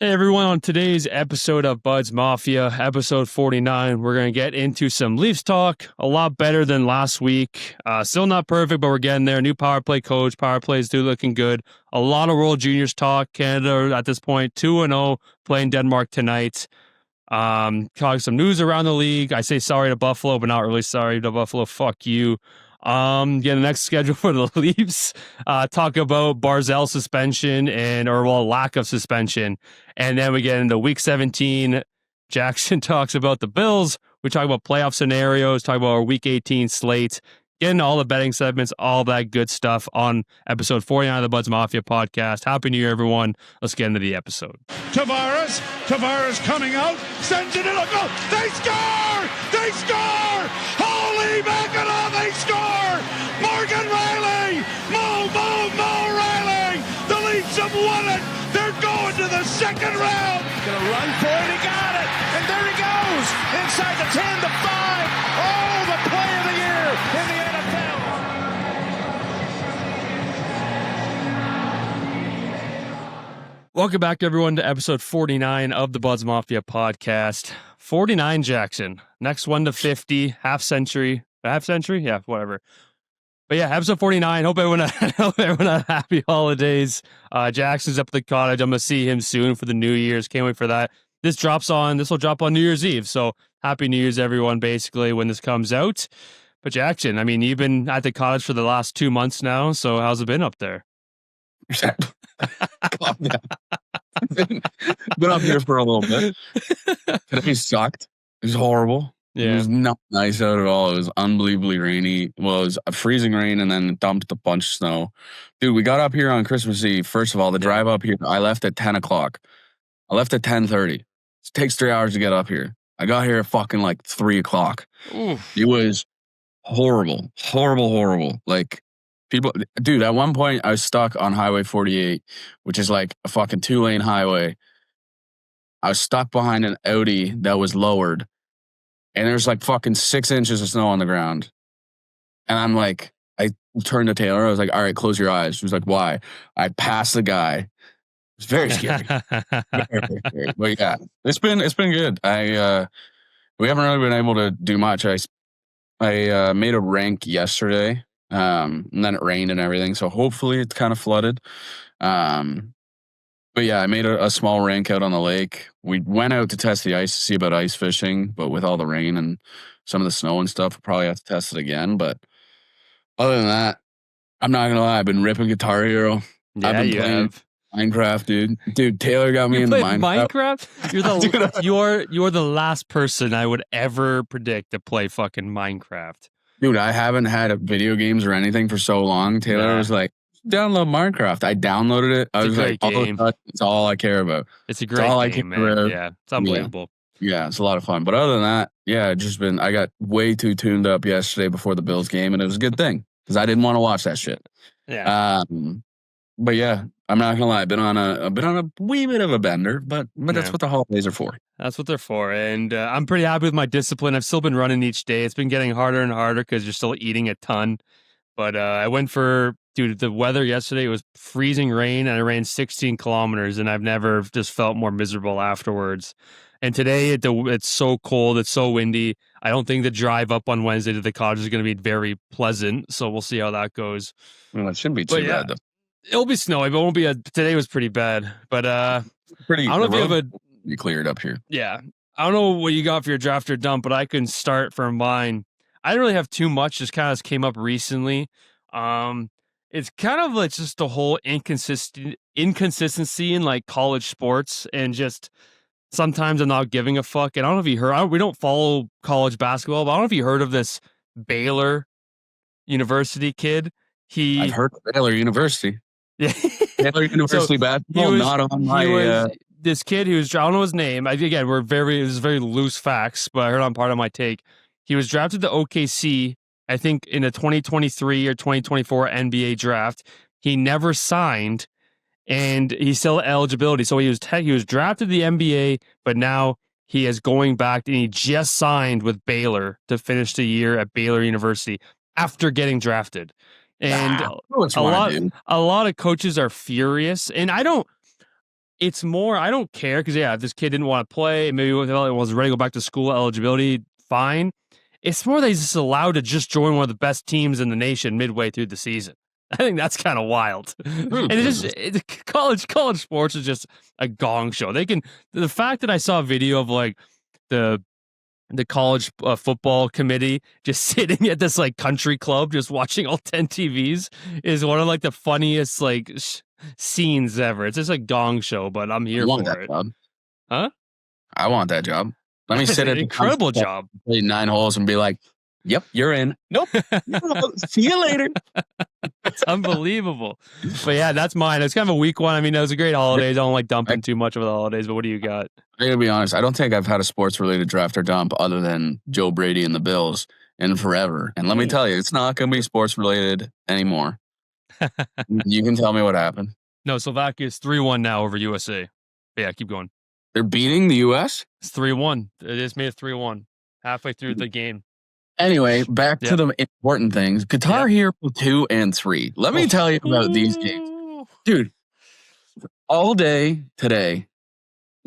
Hey everyone, on today's episode of Buds Mafia, episode 49, we're going to get into some Leafs talk, a lot better than last week. Still not perfect, but we're getting there. New power play coach, power plays do looking good. A lot of World Juniors talk. Canada at this point, 2-0, playing Denmark tonight. Talk some news around the league. I say sorry to Buffalo, but not really sorry to Buffalo. Fuck you. Get the next schedule for the Leafs. Talk about Barzal suspension or lack of suspension. And then we get into week 17. Jackson talks about the Bills. We talk about playoff scenarios, talk about our week 18 slate, get into all the betting segments, all that good stuff on episode 49 of the Buds Mafia podcast. Happy New Year, everyone. Let's get into the episode. Tavares coming out, sends it in a goal. They score! They score! Holy mackerel, they score! Morgan Riley! Mo Riley! The Leafs have won it! They're going to the second round! Gonna run for it, he got it! And there he goes! Inside the 10 to 5! Oh, the play of the year in the NFL! Welcome back, everyone, to episode 49 of the Buds Mafia podcast. 49, Jackson. Next one to 50, half century? Yeah, whatever. But yeah, episode 49. Hope everyone had happy holidays. Jackson's up at the cottage. I'm going to see him soon for the New Year's. Can't wait for that. This will drop on New Year's Eve. So happy New Year's, everyone, basically, when this comes out. But Jackson, I mean, you've been at the cottage for the last 2 months now. So how's it been up there? Calm down. Been up here for a little bit. Today sucked. It was horrible. Yeah. It was not nice out at all. It was unbelievably rainy. Well, it was a freezing rain and then dumped a bunch of snow. Dude, we got up here on Christmas Eve. First of all, the drive up here, I left at 10 o'clock. I left at 10:30. It takes 3 hours to get up here. I got here at fucking like 3 o'clock. Oof. It was horrible. Like, people, dude, at one point I was stuck on Highway 48, which is like a fucking 2-lane highway. I was stuck behind an Audi that was lowered, and there's like fucking 6 inches of snow on the ground. And I'm like, I turned to Taylor. I was like, all right, close your eyes. She was like, why? I passed the guy. It's very scary. Very scary. But yeah, it's been good. We haven't really been able to do much. I made a rank yesterday. And then it rained and everything, so hopefully it's kind of flooded. But yeah, I made a small rink out on the lake. We went out to test the ice to see about ice fishing, but with all the rain and some of the snow and stuff, we'll probably have to test it again. But other than that, I'm not gonna lie, I've been ripping Guitar Hero. Yeah, I've been playing Minecraft, dude. Taylor got me into Minecraft. You're the last person I would ever predict to play fucking Minecraft. Dude, I haven't had video games or anything for so long. Taylor was like, download Minecraft. I downloaded it. I was like, it's all I care about. It's a great game, man. Yeah, it's unbelievable. Yeah, it's a lot of fun. But other than that, yeah, I got way too tuned up yesterday before the Bills game, and it was a good thing because I didn't want to watch that shit. Yeah. But yeah, I'm not gonna lie. I've been on a wee bit of a bender, but that's what the holidays are for. That's what they're for. And I'm pretty happy with my discipline. I've still been running each day. It's been getting harder and harder because you're still eating a ton. But I went the weather yesterday was freezing rain, and I ran 16 kilometers, and I've never just felt more miserable afterwards. And today it's so cold. It's so windy. I don't think the drive up on Wednesday to the cottage is going to be very pleasant. So we'll see how that goes. Well, it shouldn't be too bad, though. It'll be snowy, but it won't be today was pretty bad. But I don't know if you have you cleared up here. Yeah. I don't know what you got for your draft or dump, but I can start for mine. I didn't really have too much, just kind of came up recently. It's kind of like just the whole inconsistency in like college sports, and just sometimes I'm not giving a fuck. And I don't know if you heard, we don't follow college basketball, but I don't know if you heard of this Baylor University kid. I've heard of Baylor University. Yeah. Baylor University basketball, not on my... This kid who was, I don't know his name. Again, this is very loose facts, but I heard on part of my take. He was drafted to OKC, I think, in a 2023 or 2024 NBA draft. He never signed, and he still had eligibility. So he was drafted to the NBA, but now he is going back, and he just signed with Baylor to finish the year at Baylor University after getting drafted. And a lot of coaches are furious, and I don't It's more, I don't care because, if this kid didn't want to play, maybe was ready to go back to school, eligibility, fine. It's more that he's just allowed to just join one of the best teams in the nation midway through the season. I think that's kind of wild. And college sports is just a gong show. The fact that I saw a video of like the college football committee just sitting at this like country club just watching all 10 TVs is one of like the funniest like scenes ever. It's just a gong show, but I'm here for it. Job. Huh? I want that job. Let me sit at an incredible job. Play 9 holes and be like, "Yep, you're in." Nope. See you later. It's unbelievable. But yeah, that's mine. It's kind of a weak one. I mean, it was a great holidays. I don't like dumping too much over the holidays, but what do you got? I gotta be honest. I don't think I've had a sports related draft or dump other than Joe Brady and the Bills in forever. And let me tell you, it's not gonna be sports related anymore. You can tell me what happened. No, Slovakia's 3-1 now over USA. But yeah, keep going. They're beating the US? It's 3-1. It just made it 3-1 halfway through the game. Anyway, back to the important things. Qatar here for 2 and 3. Let me tell you about these games. Dude, all day today,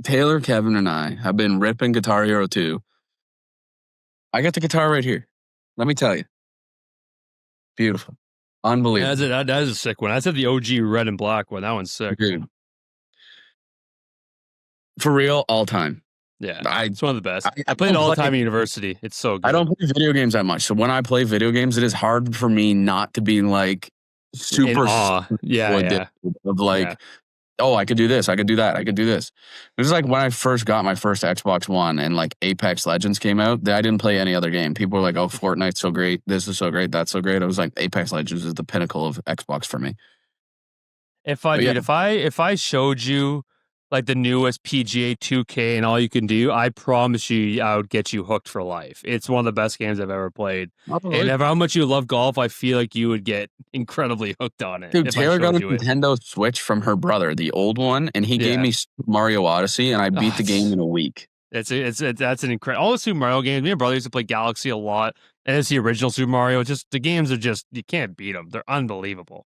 Taylor, Kevin, and I have been ripping Guitar Hero 2. I got the guitar right here. Let me tell you. Beautiful. Unbelievable. That is a sick one. I said the OG red and black one. That one's sick. Dude. For real, all time. Yeah, it's one of the best. I played it all the time in university. It's so good. I don't play video games that much. So when I play video games, it is hard for me not to be like super awe. Of like, oh, I could do this. I could do that. I could do this. It was like when I first got my first Xbox One and like Apex Legends came out, I didn't play any other game. People were like, oh, Fortnite's so great. This is so great. That's so great. I was like, Apex Legends is the pinnacle of Xbox for me. If I showed you like the newest PGA 2K and all you can do, I promise you I would get you hooked for life. It's one of the best games I've ever played. And how much you love golf, I feel like you would get incredibly hooked on it. Dude, Taylor got a Nintendo Switch from her brother, the old one, and he gave me Super Mario Odyssey, and I beat the game in a week. That's an incredible. All the Super Mario games, me and brother used to play Galaxy a lot, and it's the original Super Mario. The games are just, you can't beat them. They're unbelievable.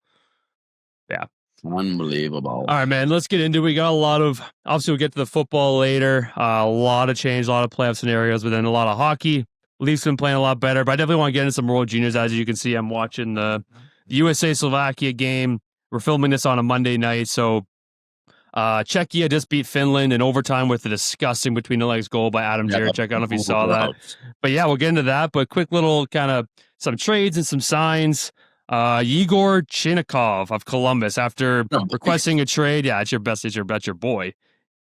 Yeah. Unbelievable. All right, man, let's get into it. We got a lot of, obviously we'll get to the football later, a lot of change, a lot of playoff scenarios, but then a lot of hockey. Leafs been playing a lot better, but I definitely want to get into some World Juniors. As you can see, I'm watching the USA-Slovakia game. We're filming this on a Monday night, so Czechia just beat Finland in overtime with a disgusting between the legs goal by Adam Jiricek. I don't know if you saw that. But yeah, we'll get into that, but quick little kind of some trades and some signs. Yegor Chinakhov of Columbus, after requesting a trade. Yeah, it's your boy.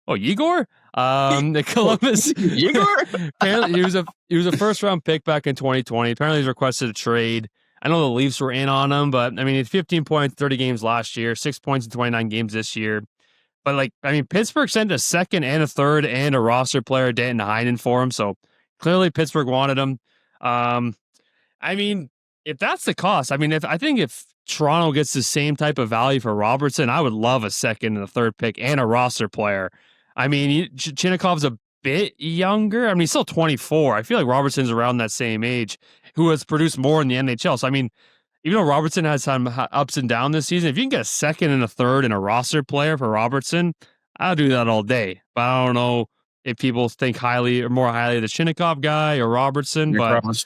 Oh, Yegor? The Columbus. Yegor? Apparently he was a first round pick back in 2020. Apparently he's requested a trade. I know the Leafs were in on him, but I mean, it's 15 points, 30 games last year, 6 points in 29 games this year. But Pittsburgh sent a second and a third and a roster player, Danton Heinen, for him. So clearly Pittsburgh wanted him. If that's the cost, I think if Toronto gets the same type of value for Robertson, I would love a second and a third pick and a roster player. Chinakhov's a bit younger. He's still 24. I feel like Robertson's around that same age, who has produced more in the NHL. So, even though Robertson has some ups and downs this season, if you can get a second and a third and a roster player for Robertson, I'll do that all day. But I don't know if people think more highly of the Chinakhov guy or Robertson.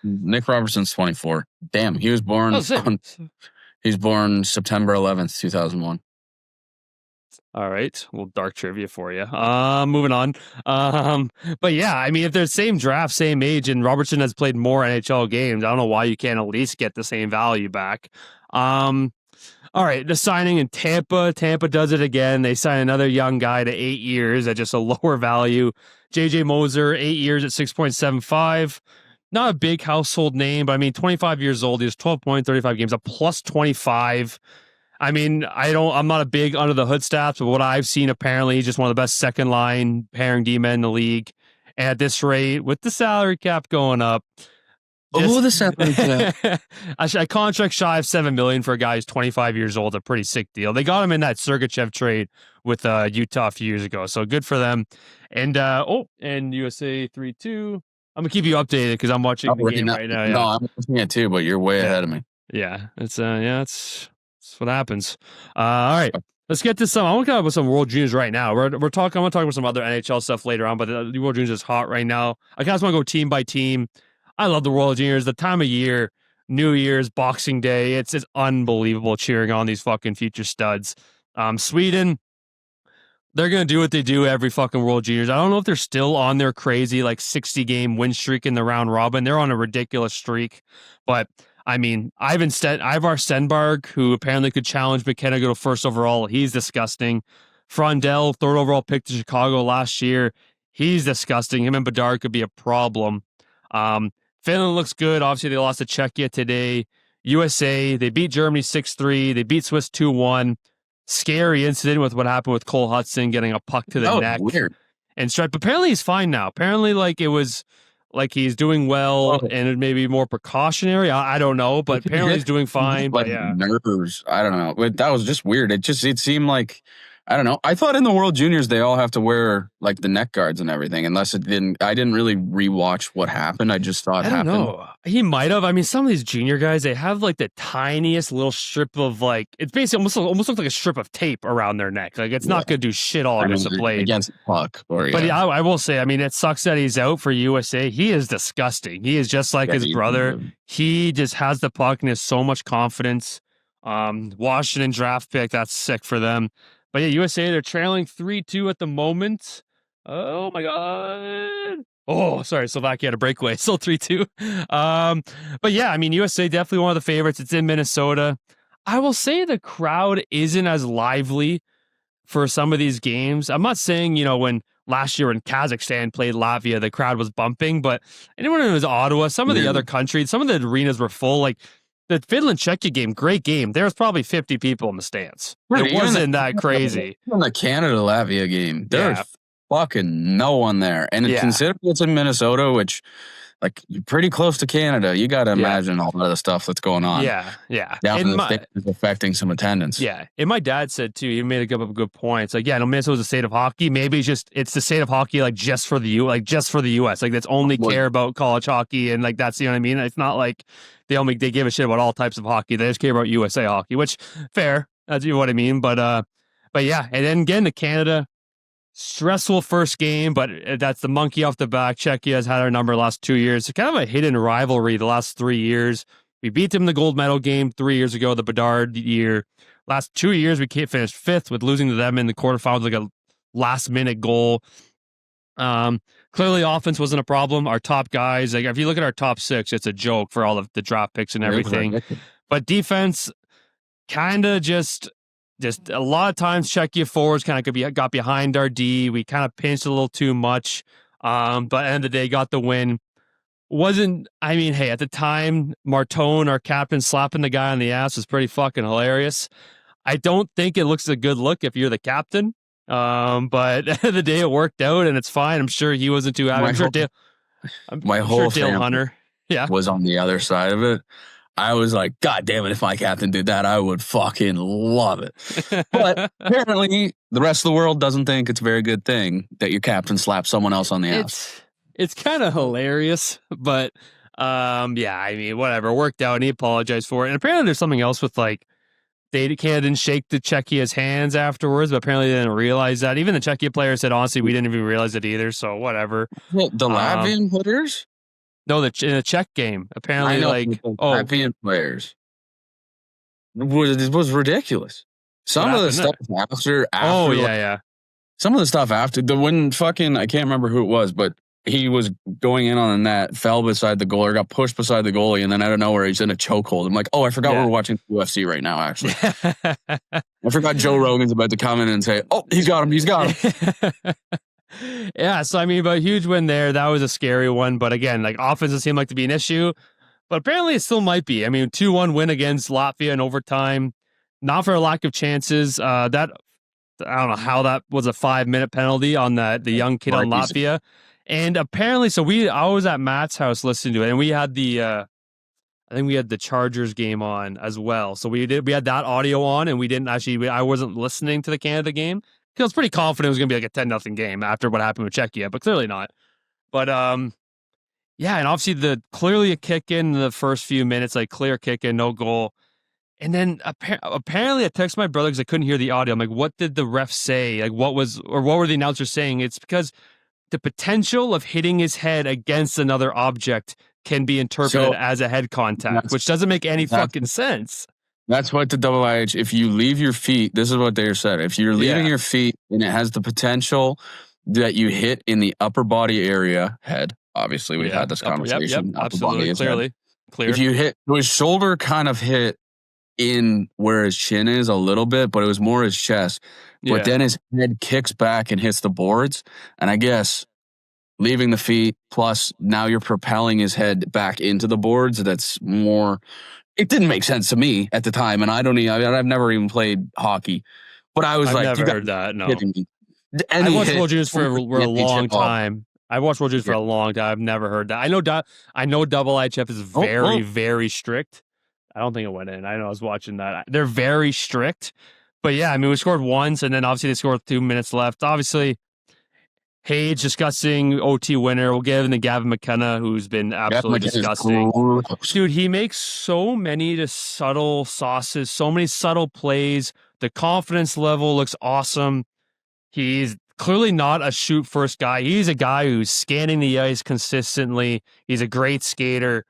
Nick Robertson's 24. Damn, he was born September 11th, 2001. All right. Well, dark trivia for you. Moving on. But yeah, if they're the same draft, same age, and Robertson has played more NHL games, I don't know why you can't at least get the same value back. All right, the signing in Tampa. Tampa does it again. They sign another young guy to 8 years at just a lower value. JJ Moser, 8 years at 6.75. Not a big household name, but 25 years old. He has 12 points, 35 games, a plus 25. I'm not a big under the hood stats, but what I've seen, apparently he's just one of the best second line pairing D-men in the league. And at this rate, with the salary cap going up, the salary cap. A contract shy of $7 million for a guy who's 25 years old, a pretty sick deal. They got him in that Sergachev trade with Utah a few years ago, so good for them. And USA 3-2. I'm gonna keep you updated because I'm watching the game right now. Yeah. No, I'm watching it too, but you're way ahead of me. Yeah, it's what happens. All right, let's get to some. I want to talk about some World Juniors right now. We're talking. I'm going to talk about some other NHL stuff later on, but the World Juniors is hot right now. I kind of want to go team by team. I love the World Juniors. The time of year, New Year's, Boxing Day, it's unbelievable cheering on these fucking future studs. Sweden, they're going to do what they do every fucking World Juniors. I don't know if they're still on their crazy 60-game win streak in the round robin. They're on a ridiculous streak. But, I mean, Ivar Stenberg, who apparently could challenge McKenna to go first overall, he's disgusting. Frondell, third overall pick to Chicago last year, he's disgusting. Him and Bedard could be a problem. Finland looks good. Obviously, they lost to Czechia today. USA, they beat Germany 6-3. They beat Swiss 2-1. Scary incident with what happened with Cole Hudson getting a puck to the neck. Weird. And strike. But apparently he's fine now. Apparently, it was he's doing well and it may be more precautionary. I don't know, but apparently he's doing fine. But yeah, nerves. I don't know. But that was just weird. It seemed like, I don't know. I thought in the World Juniors they all have to wear the neck guards and everything. Unless it didn't. I didn't really rewatch what happened. I just thought it happened. I don't know. He might have. I mean, some of these junior guys, they have the tiniest little strip of it's basically almost looks like a strip of tape around their neck. It's not going to do shit all against the blade. Against the puck. But I will say, I mean, it sucks that he's out for USA. He is disgusting. He is just like his brother. He just has the puck and has so much confidence. Washington draft pick. That's sick for them. But yeah, USA, they're trailing 3-2 at the moment. Oh my God. Oh, sorry, Slovakia had a breakaway. Still 3-2. But yeah, I mean, USA definitely one of the favorites. It's in Minnesota. I will say the crowd isn't as lively for some of these games. I'm not saying, when last year when Kazakhstan played Latvia, the crowd was bumping, but anyone who was Ottawa, some of the other countries, some of the arenas were full. The Finland-Czechia game, great game. There was probably 50 people in the stands. It wasn't that crazy. In the Canada-Latvia game, there's fucking no one there. And considering it's in Minnesota, which, you're pretty close to Canada, you got to imagine all of the stuff that's going on. Yeah. Down in the state is affecting some attendance. Yeah. And my dad said, too, he made a couple of good points. Minnesota's a state of hockey. Maybe it's the state of hockey, just for the U.S. That's only care about college hockey. And, that's, you know what I mean? It's not they give a shit about all types of hockey. They just care about USA hockey, which, fair. That's what I mean. But yeah. And then again, to Canada, stressful first game, but that's the monkey off the back. Czechia has had our number the last 2 years. It's kind of a hidden rivalry the last 3 years. We beat them in the gold medal game 3 years ago, the Bedard year. Last 2 years, we finished fifth with losing to them in the quarterfinals, a last-minute goal. Clearly, offense wasn't a problem. Our top guys, if you look at our top six, it's a joke for all of the draft picks and everything. But defense, kind of just a lot of times Czechia forwards kind of got behind our D. We kind of pinched a little too much. But at the end of the day, got the win. Hey, at the time, Martone, our captain, slapping the guy on the ass was pretty fucking hilarious. I don't think it looks a good look if you're the captain. But at the end of the day, it worked out and it's fine. I'm sure he wasn't too happy. My whole Dale Hunter was on the other side of it. I was like, God damn it, if my captain did that, I would fucking love it. But apparently, the rest of the world doesn't think it's a very good thing that your captain slaps someone else on the ass. It's kind of hilarious, but whatever. It worked out and he apologized for it. And apparently there's something else with Canada didn't shake the Czechia's hands afterwards, but apparently they didn't realize that. Even the Czechia player said, honestly, we didn't even realize it either, so whatever. Well, the Latvian players? No, in the Czech game. Apparently, Latvian players. It was ridiculous. Some of the stuff after. Some of the stuff after I can't remember who it was, but he was going in on a net, fell beside the goalie, got pushed beside the goalie, and then out of nowhere he's in a chokehold. I'm like, I forgot we're watching UFC right now. Actually, I forgot Joe Rogan's about to come in and say, he's got him. Yeah, so but a huge win there. That was a scary one, but again, offense doesn't seem to be an issue, but apparently it still might be. 2-1 win against Latvia in overtime, not for a lack of chances. That I don't know how that was a 5-minute penalty on the young kid on Latvia, and apparently, I was at Matt's house listening to it, and we had I think we had the Chargers game on as well. So we had that audio on, and we didn't I wasn't listening to the Canada game. I was pretty confident it was going to be a 10-0 game after what happened with Czechia, but clearly not. But, and obviously clearly a kick in the first few minutes, clear kick in, no goal. And then apparently I texted my brother because I couldn't hear the audio. I'm like, what did the ref say? Like, what were the announcers saying? It's because the potential of hitting his head against another object can be interpreted as a head contact, which doesn't make any fucking sense. That's what the double IH, if you leave your feet, this is what they said. If you're leaving your feet and it has the potential that you hit in the upper body area, head, obviously we've had this conversation. Absolutely, clearly. If you hit, his shoulder kind of hit in where his chin is a little bit, but it was more his chest. But then his head kicks back and hits the boards. And I guess leaving the feet, plus now you're propelling his head back into the boards. That's more... It didn't make sense to me at the time, and I've never even played hockey, but I was I've never heard that. No, I watched World Juniors for a long time. I've never heard that. I know double IHF is very, very strict. I don't think it went in. I know I was watching that. They're very strict, but yeah, I mean, we scored once, and then obviously they scored 2 minutes left. Obviously, Hage, disgusting OT winner. We'll give him to Gavin McKenna, who's been absolutely disgusting. Dude, he makes so many subtle sauces, so many subtle plays. The confidence level looks awesome. He's clearly not a shoot first guy. He's a guy who's scanning the ice consistently. He's a great skater.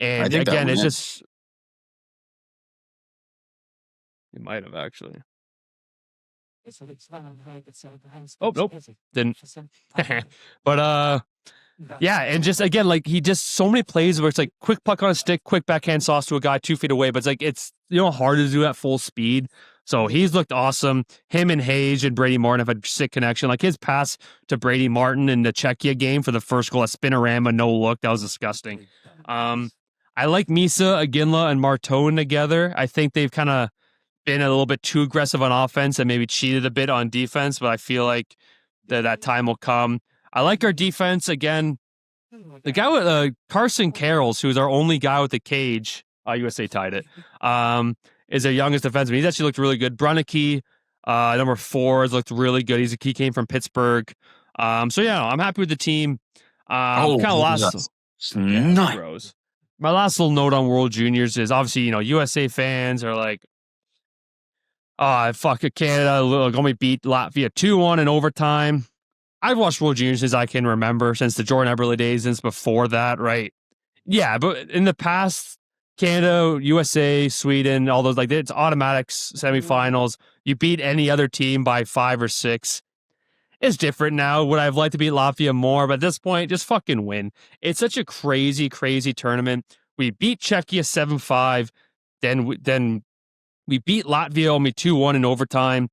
And again, it's just... He might have actually. Oh, nope. Didn't. But, yeah, and just, again, like, he just, so many plays where it's like quick puck on a stick, quick backhand sauce to a guy 2 feet away, but it's like, it's, hard to do at full speed. So he's looked awesome. Him and Hage and Brady Martin have a sick connection. Like, his pass to Brady Martin in the Czechia game for the first goal, a spinorama, no look, that was disgusting. I like Misa, Aginla, and Martone together. I think they've kind of been a little bit too aggressive on offense and maybe cheated a bit on defense, but I feel like that time will come. I like our defense. Again, the guy with Carson Carrolls, who's our only guy with the cage, USA tied it, is our youngest defenseman. He's actually looked really good. Brunicky, number 4, has looked really good. He came from Pittsburgh. So yeah, I'm happy with the team. My last little note on World Juniors is obviously, USA fans are like, fuck it, Canada only beat Latvia 2-1 in overtime. I've watched World Juniors since I can remember, since the Jordan Eberle days, since before that, right? Yeah, but in the past, Canada, USA, Sweden, all those, like, it's automatics, semifinals. You beat any other team by 5 or 6. It's different now. Would I have liked to beat Latvia more? But at this point, just fucking win. It's such a crazy, crazy tournament. We beat Czechia 7-5. Then we beat Latvia only 2-1 in overtime.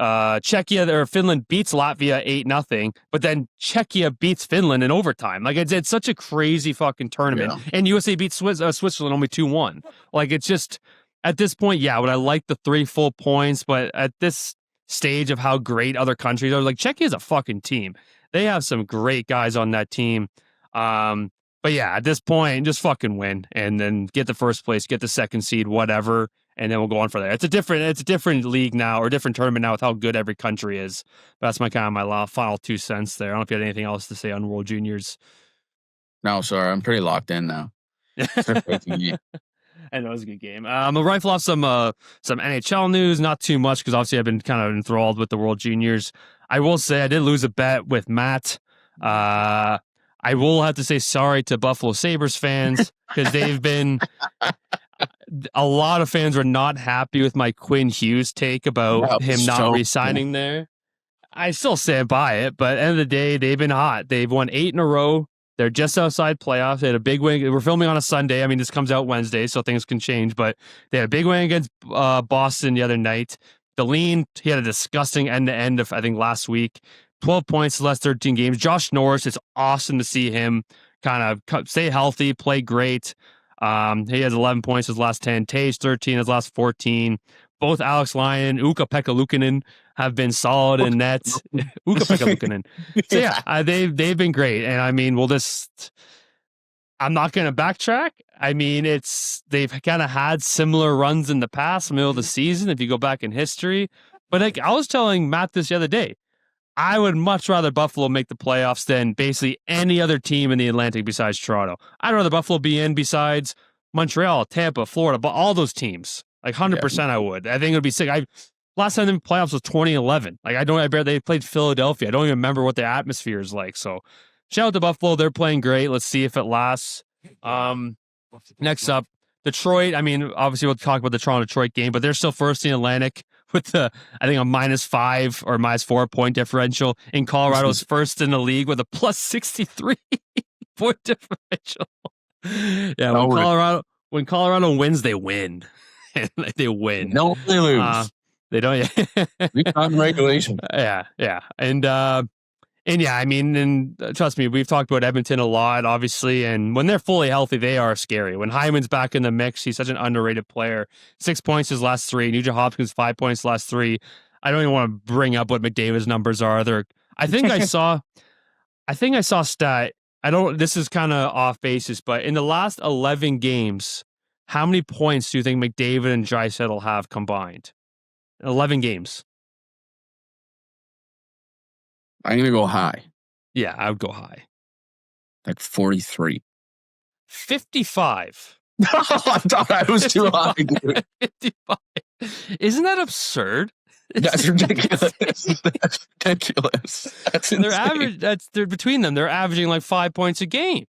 Finland beats Latvia 8-0, but then Czechia beats Finland in overtime. Like, it's such a crazy fucking tournament. Yeah. And USA beats Switzerland only 2-1. Like, it's just, at this point, yeah, would I like the 3 full points? But at this stage of how great other countries are, like, Czechia is a fucking team. They have some great guys on that team. But yeah, at this point, just fucking win and then get the first place, get the second seed, whatever. And then we'll go on for that. It's a different league now, or different tournament now with how good every country is. That's my final 2 cents there. I don't know if you had anything else to say on World Juniors. No, sorry. I'm pretty locked in now. I know it was a good game. I'll rifle off some NHL news, not too much because obviously I've been kind of enthralled with the World Juniors. I will say I did lose a bet with Matt. I will have to say sorry to Buffalo Sabres fans because they've been... A lot of fans were not happy with my Quinn Hughes take about him not re-signing there. I still stand by it, but at the end of the day, they've been hot. They've won 8 in a row. They're just outside playoffs. They had a big win. We're filming on a Sunday. I mean, this comes out Wednesday, so things can change, but they had a big win against Boston the other night. Deline, he had a disgusting end-to-end of, I think, last week. 12 points, last 13 games. Josh Norris, it's awesome to see him kind of stay healthy, play great. He has 11 points his last 10. Tage 13 his last 14. Both Alex Lyon, Ukko-Pekka Luukkonen have been solid in net. Ukko-Pekka Luukkonen. So yeah, they've been great. And I mean, I'm not going to backtrack. I mean, they've kind of had similar runs in the past, middle of the season, if you go back in history. But like I was telling Matt this the other day, I would much rather Buffalo make the playoffs than basically any other team in the Atlantic besides Toronto. I'd rather Buffalo be in besides Montreal, Tampa, Florida, but all those teams. Like 100% I would. I think it would be sick. Last time in the playoffs was 2011. Like they played Philadelphia. I don't even remember what the atmosphere is like. So shout out to Buffalo. They're playing great. Let's see if it lasts. Next up, Detroit. I mean, obviously we'll talk about the Toronto-Detroit game, but they're still first in the Atlantic with I think a -5 or -4 point differential. In Colorado's first in the league with a +63 point differential. Yeah, when Colorado wins, they win. They win. No, they lose. They don't. We got regulation. Yeah. And yeah, I mean, and trust me, we've talked about Edmonton a lot, obviously, and when they're fully healthy, they are scary. When Hyman's back in the mix, he's such an underrated player. 6 points his last 3. Nugent Hopkins 5 points last 3. I don't even want to bring up what McDavid's numbers are. I think I saw stat. This is kind of off basis, but in the last 11 games, how many points do you think McDavid and Draisaitl have combined? 11 games. I'm going to go high. Yeah, I would go high. Like 43. 55. I thought I was too high. Dude. 55. Isn't that absurd? That's ridiculous. That's ridiculous. That's insane. They're between them. They're averaging like 5 points a game.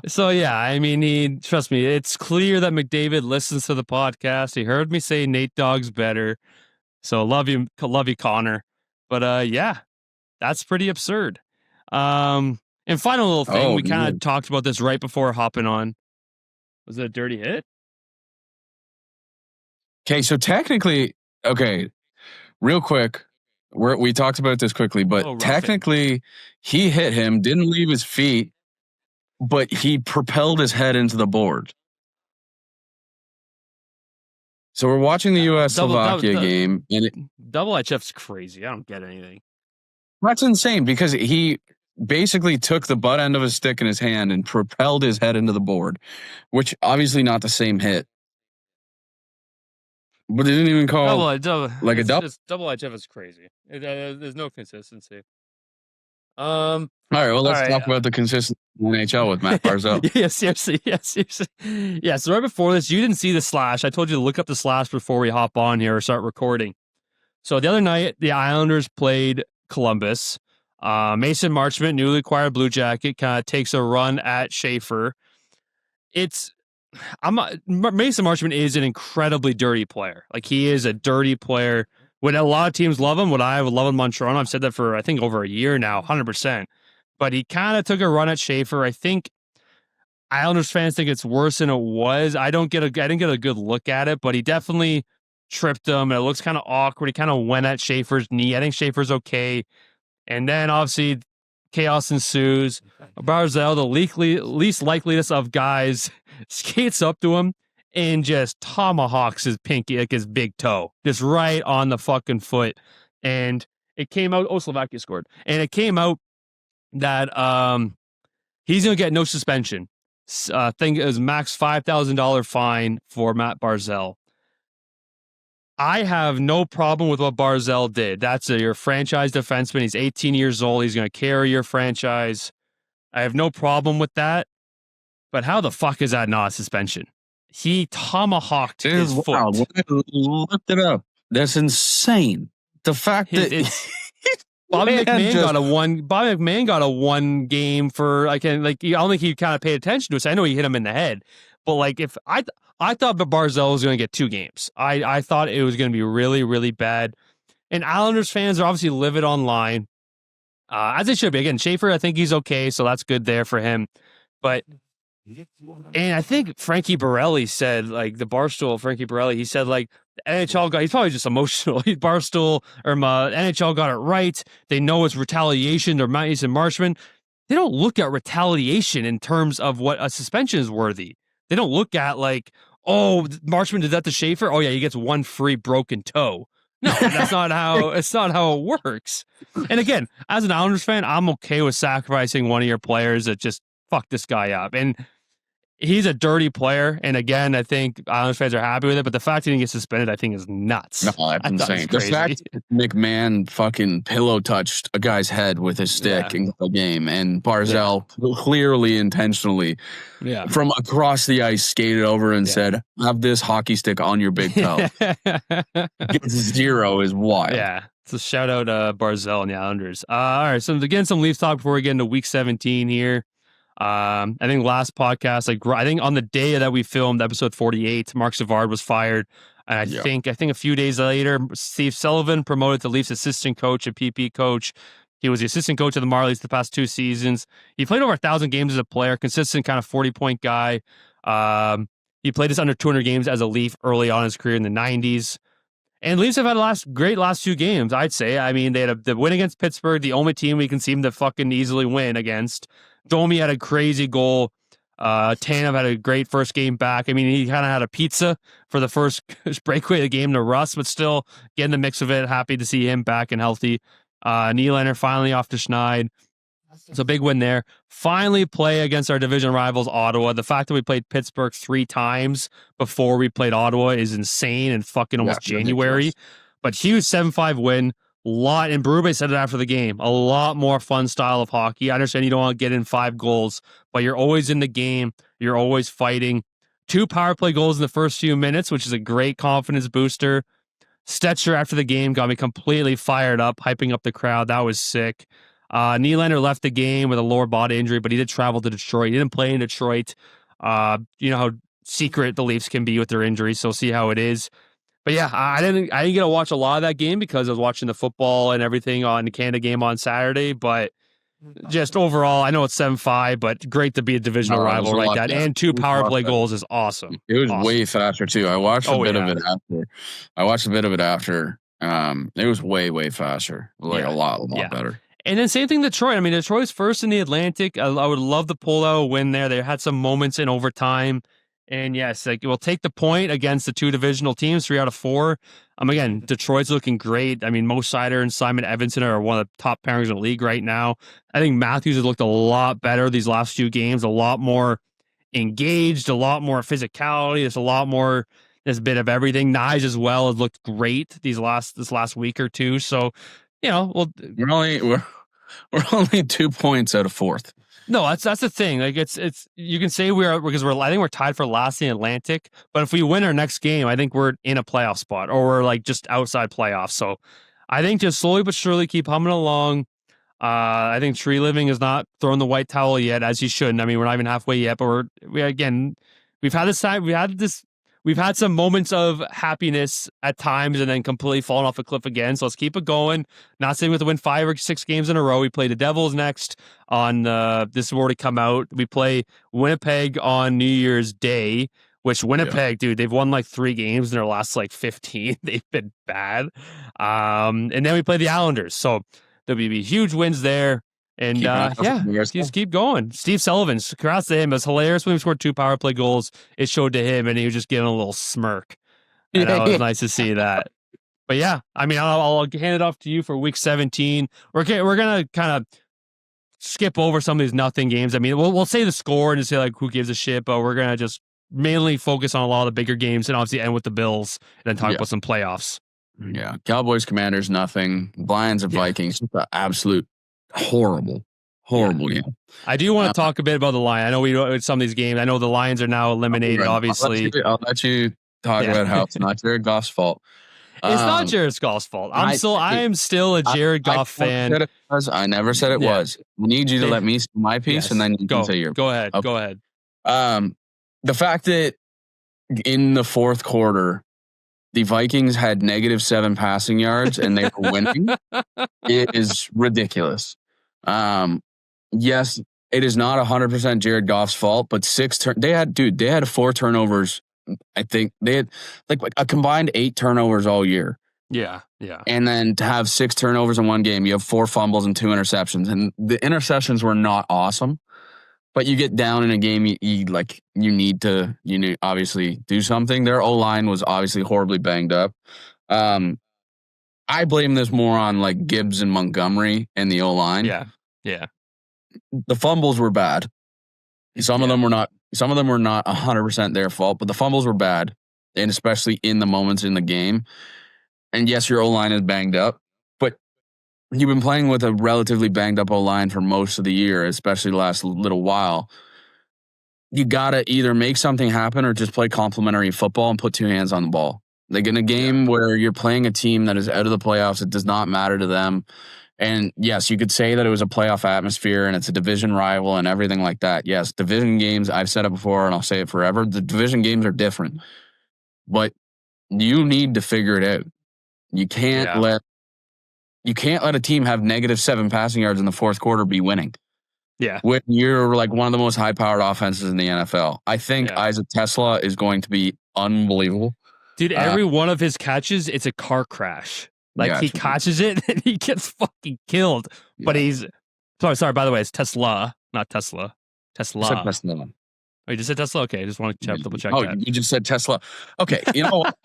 So yeah, I mean, trust me, it's clear that McDavid listens to the podcast. He heard me say Nate Dogg's better. So love you, Connor. But yeah, that's pretty absurd. And final little thing, we kind of talked about this right before hopping on. Was it a dirty hit? Okay, so technically, real quick, we talked about this quickly, but technically he hit him, didn't leave his feet, but he propelled his head into the board. So we're watching the U.S.-Slovakia game. And double HF's crazy. I don't get anything. That's insane because he basically took the butt end of his stick in his hand and propelled his head into the board, which obviously not the same hit. But they didn't even call a double. Double HF is crazy. There's no consistency. All right, well, let's talk about the consistency in the NHL with Matt Barzal. Seriously. Yeah, so right before this, you didn't see the slash. I told you to look up the slash before we hop on here or start recording. So the other night, the Islanders played Columbus. Mason Marchment, newly acquired Blue Jacket, kind of takes a run at Schaefer. Mason Marchment is an incredibly dirty player. Like, he is a dirty player. Would a lot of teams love him? Would I love him on Toronto? I've said that for, I think, over a year now, 100%. But he kind of took a run at Schaefer. I think Islanders fans think it's worse than it was. I didn't get a good look at it, but he definitely tripped him. And it looks kind of awkward. He kind of went at Schaefer's knee. I think Schaefer's okay. And then, obviously, chaos ensues. Barzal, the least likeliest of guys, skates up to him and just tomahawks his pinky, like his big toe, just right on the fucking foot. And it came out, Slovakia scored. And it came out that he's going to get no suspension. I think it was max $5,000 fine for Matt Barzal. I have no problem with what Barzal did. That's your franchise defenseman. He's 18 years old. He's going to carry your franchise. I have no problem with that. But how the fuck is that not a suspension? He tomahawked his foot. Wow. Looked it up. That's insane. The fact that Bobby McMahon got a 1 game for I don't think he kind of paid attention to it. So I know he hit him in the head, but like if I thought that Barzal was going to get 2 games. I thought it was going to be really, really bad. And Islanders fans are obviously livid online, as they should be. Again, Schaefer, I think he's okay, so that's good there for him. But and I think Frankie Borelli said, like, the Barstool Frankie Borelli, he said, like, the NHL he's probably just emotional. Barstool or NHL got it right. They know it's retaliation or Mason Marchment. They don't look at retaliation in terms of what a suspension is worthy. They don't look at like, oh, Marchment did that to Schaefer. Oh yeah, he gets 1 free broken toe. No, that's not how. It's not how it works. And again, as an Islanders fan, I'm okay with sacrificing one of your players that just fuck this guy up. And he's a dirty player. And again, I think Islanders fans are happy with it. But the fact he didn't get suspended, I think, is nuts. No, that's insane. The fact McMahon fucking pillow touched a guy's head with his stick in the game, and Barzal clearly intentionally from across the ice skated over and said, "Have this hockey stick on your big toe." Gets 0 is wild. Yeah. So shout out Barzal and the Islanders. All right. So again, some Leafs talk before we get into week 17 here. I think last podcast, I think on the day that we filmed episode 48, Mark Savard was fired. And I think a few days later, Steve Sullivan promoted the Leafs assistant coach and PP coach. He was the assistant coach of the Marlies the past 2 seasons. He played over 1,000 games as a player, consistent kind of 40-point guy. He played just under 200 games as a Leaf early on in his career in the 90s. And Leafs have had great last 2 games, I'd say. I mean, they had the win against Pittsburgh, the only team we can seem to fucking easily win against. Domi had a crazy goal. Tanev had a great first game back. I mean, he kind of had a pizza for the first breakaway of the game to Russ, but still getting the mix of it. Happy to see him back and healthy. Nylander finally off to Schneid. It's a big win there. Finally play against our division rivals, Ottawa. The fact that we played Pittsburgh 3 times before we played Ottawa is insane and fucking almost January. But huge 7-5 win. And Berube said it after the game. A lot more fun style of hockey. I understand you don't want to get in 5 goals, but you're always in the game. You're always fighting. 2 power play goals in the first few minutes, which is a great confidence booster. Stetcher after the game got me completely fired up, hyping up the crowd. That was sick. Nylander left the game with a lower body injury, but he did travel to Detroit. He didn't play in Detroit. You know how secret the Leafs can be with their injuries, so see how it is. But yeah, I didn't get to watch a lot of that game because I was watching the football and everything on the Canada game on Saturday. But just overall, I know it's 7-5, but great to be a divisional rival like that. And 2 power play goals is awesome. It was way faster too. I watched a bit of it after. It was way faster. A lot better. And then same thing, Detroit. I mean, Detroit's first in the Atlantic. I would love to pull out a win there. They had some moments in overtime. And yes, we'll take the point against the 2 divisional teams, 3 out of 4. Again, Detroit's looking great. I mean, Mo Seider and Simon Edmonton are one of the top pairings in the league right now. I think Matthews has looked a lot better these last few games, a lot more engaged, a lot more physicality. There's a bit of everything. Knies as well has looked great this last week or 2. So, we're only 2 points out of 4th. No, that's the thing. It's you can say I think we're tied for last in the Atlantic, but if we win our next game, I think we're in a playoff spot or we're just outside playoffs. So I think just slowly but surely keep humming along. I think Tree Living has not thrown the white towel yet, as he shouldn't. I mean, we're not even halfway yet, but we've had some moments of happiness at times and then completely fallen off a cliff again. So let's keep it going. Not saying we have to win 5 or 6 games in a row. We play the Devils next on this will already come out. We play Winnipeg on New Year's Day, which Winnipeg, dude, they've won 3 games in their last 15. They've been bad. And then we play the Islanders. So there'll be huge wins there. And just keep going. Steve Sullivan, congrats to him. It was hilarious when we scored 2 power play goals. It showed to him, and he was just giving a little smirk. And it was nice to see that. But yeah, I mean, I'll hand it off to you for week 17. We're gonna kind of skip over some of these nothing games. I mean, we'll say the score and just say who gives a shit, but we're gonna just mainly focus on a lot of the bigger games and obviously end with the Bills and then talk about some playoffs. Yeah, Cowboys, Commanders, nothing. Lions and Vikings, just an absolute horrible game. I do want to talk a bit about the Lions. I know some of these games. I know the Lions are now eliminated. Obviously, I'll let you talk about how it's not Jared Goff's fault. It's not Jared Goff's fault. I am still a Jared Goff fan. I never said it was. I need you to let me say my piece, and then you can say your. Go ahead. Okay. Go ahead. The fact that in the 4th quarter, the Vikings had -7 passing yards and they were winning is ridiculous. Yes, it is not 100% Jared Goff's fault, but they had 4 turnovers. I think they had a combined 8 turnovers all year. Yeah. And then to have 6 turnovers in one game, you have 4 fumbles and 2 interceptions, and the interceptions were not awesome. But you get down in a game, you need to obviously do something. Their O-line was obviously horribly banged up. I blame this more on Gibbs and Montgomery and the O-line. Yeah. The fumbles were bad. Some of them were not Some of them were not 100% their fault, but the fumbles were bad, and especially in the moments in the game. And yes, your O-line is banged up, but you've been playing with a relatively banged up O-line for most of the year, especially the last little while. You got to either make something happen or just play complimentary football and put two hands on the ball. Like in a game where you're playing a team that is out of the playoffs, it does not matter to them. And yes, you could say that it was a playoff atmosphere and it's a division rival and everything like that. Yes, division games, I've said it before and I'll say it forever. The division games are different, but you need to figure it out. You can't let a team have -7 passing yards in the fourth quarter be winning. Yeah. When you're like one of the most high-powered offenses in the NFL. I think Isaac Tesla is going to be unbelievable. Dude, every one of his catches, it's a car crash. Like he catches it and he gets fucking killed. Yeah. But he's sorry, by the way, it's Tesla, not Tesla. Tesla. I said Tesla. Oh, you just said Tesla? Okay, I just want to double check that. Oh, you just said Tesla. Okay, you know what?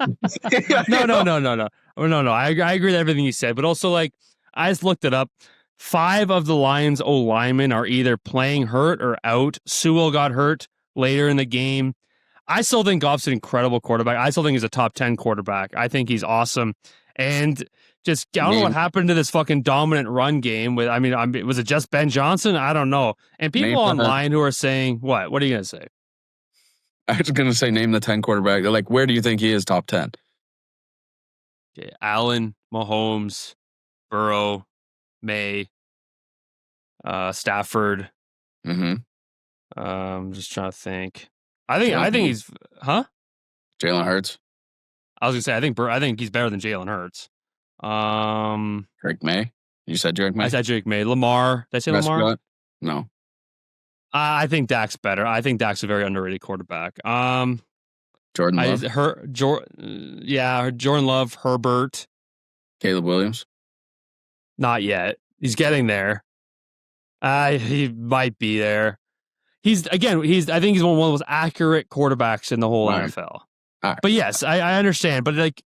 No. I agree with everything you said, but also like I just looked it up. 5 of the Lions O linemen are either playing hurt or out. Sewell got hurt later in the game. I still think Goff's an incredible quarterback. I still think he's a top 10 quarterback. I think he's awesome. And just, I don't know what happened to this fucking dominant run game. Was it just Ben Johnson? I don't know. And people online who are saying, what? What are you going to say? I was going to say, name the 10 quarterback. Like, where do you think he is top 10? Okay, Allen, Mahomes, Burrow, May, Stafford. I'm just trying to think. I think he's Jalen Hurts. I was gonna say I think he's better than Jalen Hurts. Drake May. You said Drake May. I said Drake May. Lamar. Did I say Lamar? No. I think Dak's better. I think Dak's a very underrated quarterback. Jordan Love. Jordan Love, Herbert, Caleb Williams. Not yet. He's getting there. He might be there. I think he's one of the most accurate quarterbacks in the whole NFL. Right. But yes, I understand. But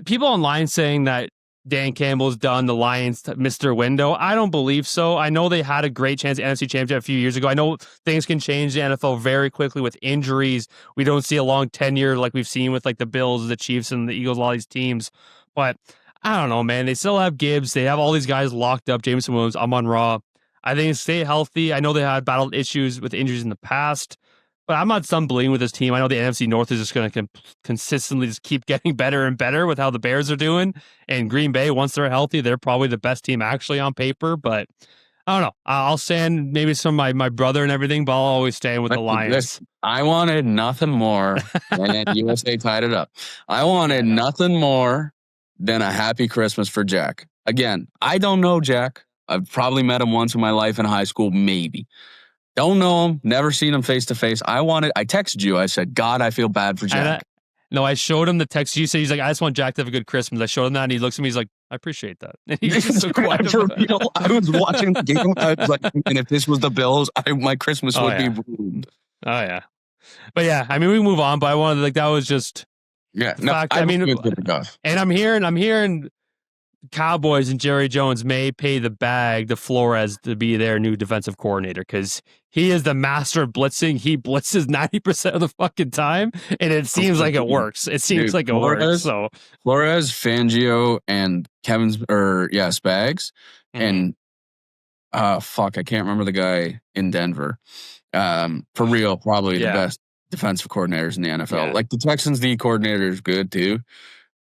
people online saying that Dan Campbell's done, the Lions missed their window. I don't believe so. I know they had a great chance at NFC Championship a few years ago. I know things can change the NFL very quickly with injuries. We don't see a long tenure like we've seen with like the Bills, the Chiefs, and the Eagles, all these teams. But I don't know, man. They still have Gibbs. They have all these guys locked up. Jameson Williams, Amon-Ra. I think stay healthy. I know they had battled issues with injuries in the past, but I'm not stumbling with this team. I know the NFC North is just going to consistently just keep getting better and better with how the Bears are doing. And Green Bay, once they're healthy, they're probably the best team actually on paper. But I don't know. I'll stand maybe some of my brother and everything, but I'll always stand with the Lions. I wanted nothing more, and USA tied it up. I wanted nothing more than a happy Christmas for Jack. Again, I don't know Jack. I've probably met him once in my life in high school, maybe. Don't know him, never seen him face to face. I texted you. I said, God, I feel bad for Jack. I showed him the text. You said, he's like, I just want Jack to have a good Christmas. I showed him that, and he looks at me, he's like, I appreciate that. And he's just so quiet. I was watching the game. I was like, and if this was the Bills, my Christmas would be ruined. Oh, yeah. But yeah, we move on, but I wanted, that was just fact. And I'm hearing Cowboys and Jerry Jones may pay the bag to Flores to be their new defensive coordinator because he is the master of blitzing. He blitzes 90% of the fucking time, and it seems like it works. It seems like it works. So Flores, Fangio, and Spags, and I can't remember the guy in Denver. For real, probably the best defensive coordinators in the NFL. Yeah. Like the Texans, the coordinator is good too.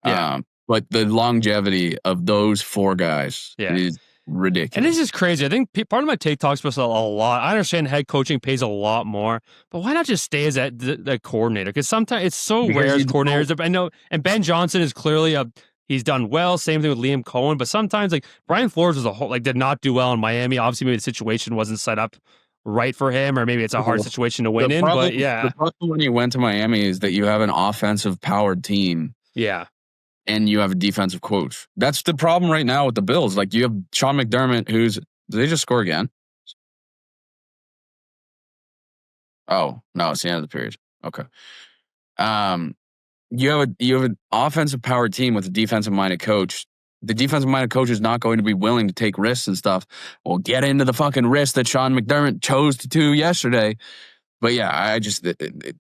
Yeah. But the longevity of those 4 guys is ridiculous. And this is crazy. I think part of my take talks about a lot. I understand head coaching pays a lot more, but why not just stay as the coordinator? Because sometimes it's so rare as coordinators. I know, and Ben Johnson is clearly he's done well. Same thing with Liam Cohen. But sometimes like Brian Flores as a whole did not do well in Miami. Obviously, maybe the situation wasn't set up right for him, or maybe it's a hard situation to win in. But yeah, the problem when you went to Miami is that you have an offensive powered team. Yeah. And you have a defensive coach. That's the problem right now with the Bills. Like you have Sean McDermott, did they just score again? Oh, no, it's the end of the period. Okay. You have an offensive powered team with a defensive minded coach. The defensive minded coach is not going to be willing to take risks and stuff. Well, get into the fucking risk that Sean McDermott chose to do yesterday. But yeah, I just it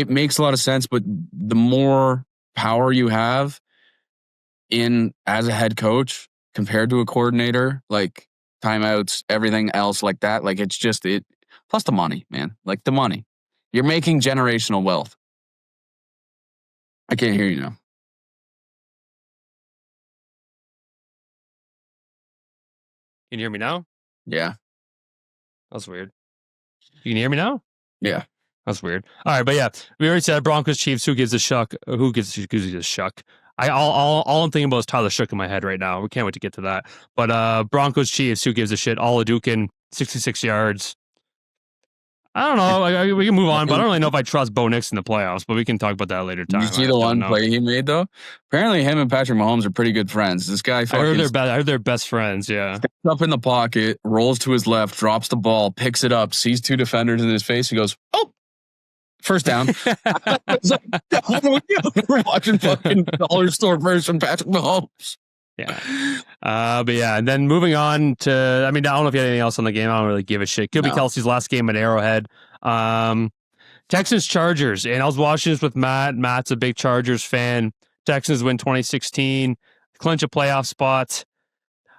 makes a lot of sense. But the more power you have in as a head coach compared to a coordinator, like timeouts, everything else like that, like it's just it. Plus the money, man. Like the money, you're making generational wealth. I can't hear you now. Can you hear me now? Yeah. That's weird. You can hear me now? Yeah. That's weird. All right, but yeah, we already said Broncos, Chiefs. Who gives a shuck? Who gives a shuck? All I'm thinking about is Tyler Shook in my head right now. We can't wait to get to that. But Broncos, Chiefs. Who gives a shit? Olajuwon, 66 yards. I don't know. We can move on, but I don't really know if I trust Bo Nix in the playoffs. But we can talk about that later time. Did you see the one play he made though? Apparently, him and Patrick Mahomes are pretty good friends. This guy, I heard they're best friends. Yeah, steps up in the pocket, rolls to his left, drops the ball, picks it up, sees two defenders in his face. He goes, "Oh, first down." We're watching fucking dollar store version Patrick Mahomes. Yeah. But yeah, and then moving on to, I mean, I don't know if you had anything else on the game. I don't really give a shit. Could be Kelsey's last game at Arrowhead. Texans Chargers. And I was watching this with Matt. Matt's a big Chargers fan. Texans win 2016, clinch a playoff spot.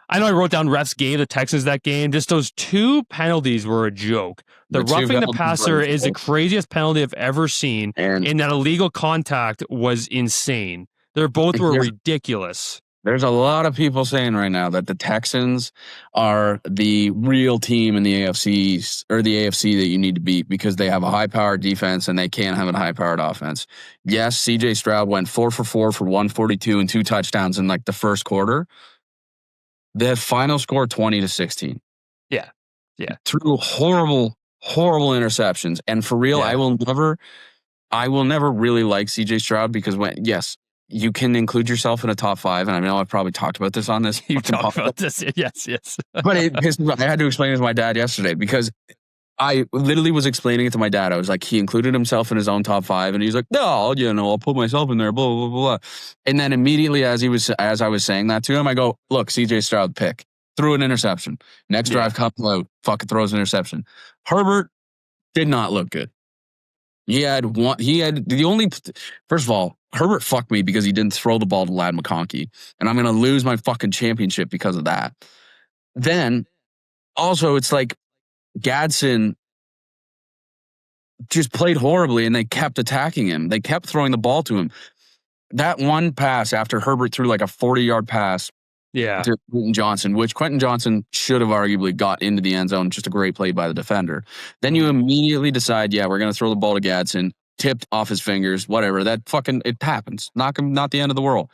I know I wrote down refs gave the Texans that game. Just those two penalties were a joke. The roughing the passer is the craziest penalty I've ever seen. And that illegal contact was insane. They both were ridiculous. There's a lot of people saying right now that the Texans are the real team in the AFC or the AFC that you need to beat because they have a high-powered defense and they can't have a high-powered offense. Yes, CJ Stroud went 4 for 4 for 142 and 2 touchdowns in like the first quarter. The final score 20-16. Yeah. Through horrible interceptions. And for real, I will never really like CJ Stroud because you can include yourself in a top 5, and I know I've probably talked about this on this. You talked about this, yes. But I had to explain it to my dad yesterday because I literally was explaining it to my dad. I was like, he included himself in his own top 5, and he's like, no, I'll put myself in there, blah, blah, blah. And then immediately as I was saying that to him, I go, look, CJ Stroud pick. Threw an interception. Next drive comes out, fucking throws an interception. Herbert did not look good. First of all, Herbert fucked me because he didn't throw the ball to Ladd McConkey, and I'm going to lose my fucking championship because of that. Then, also, it's like Gadsden just played horribly, and they kept attacking him. They kept throwing the ball to him. That one pass after Herbert threw like a 40-yard pass to Quentin Johnson, which Quentin Johnson should have arguably got into the end zone. Just a great play by the defender. Then you immediately decide, we're going to throw the ball to Gadsden. Tipped off his fingers, whatever. It happens. Not the end of the world.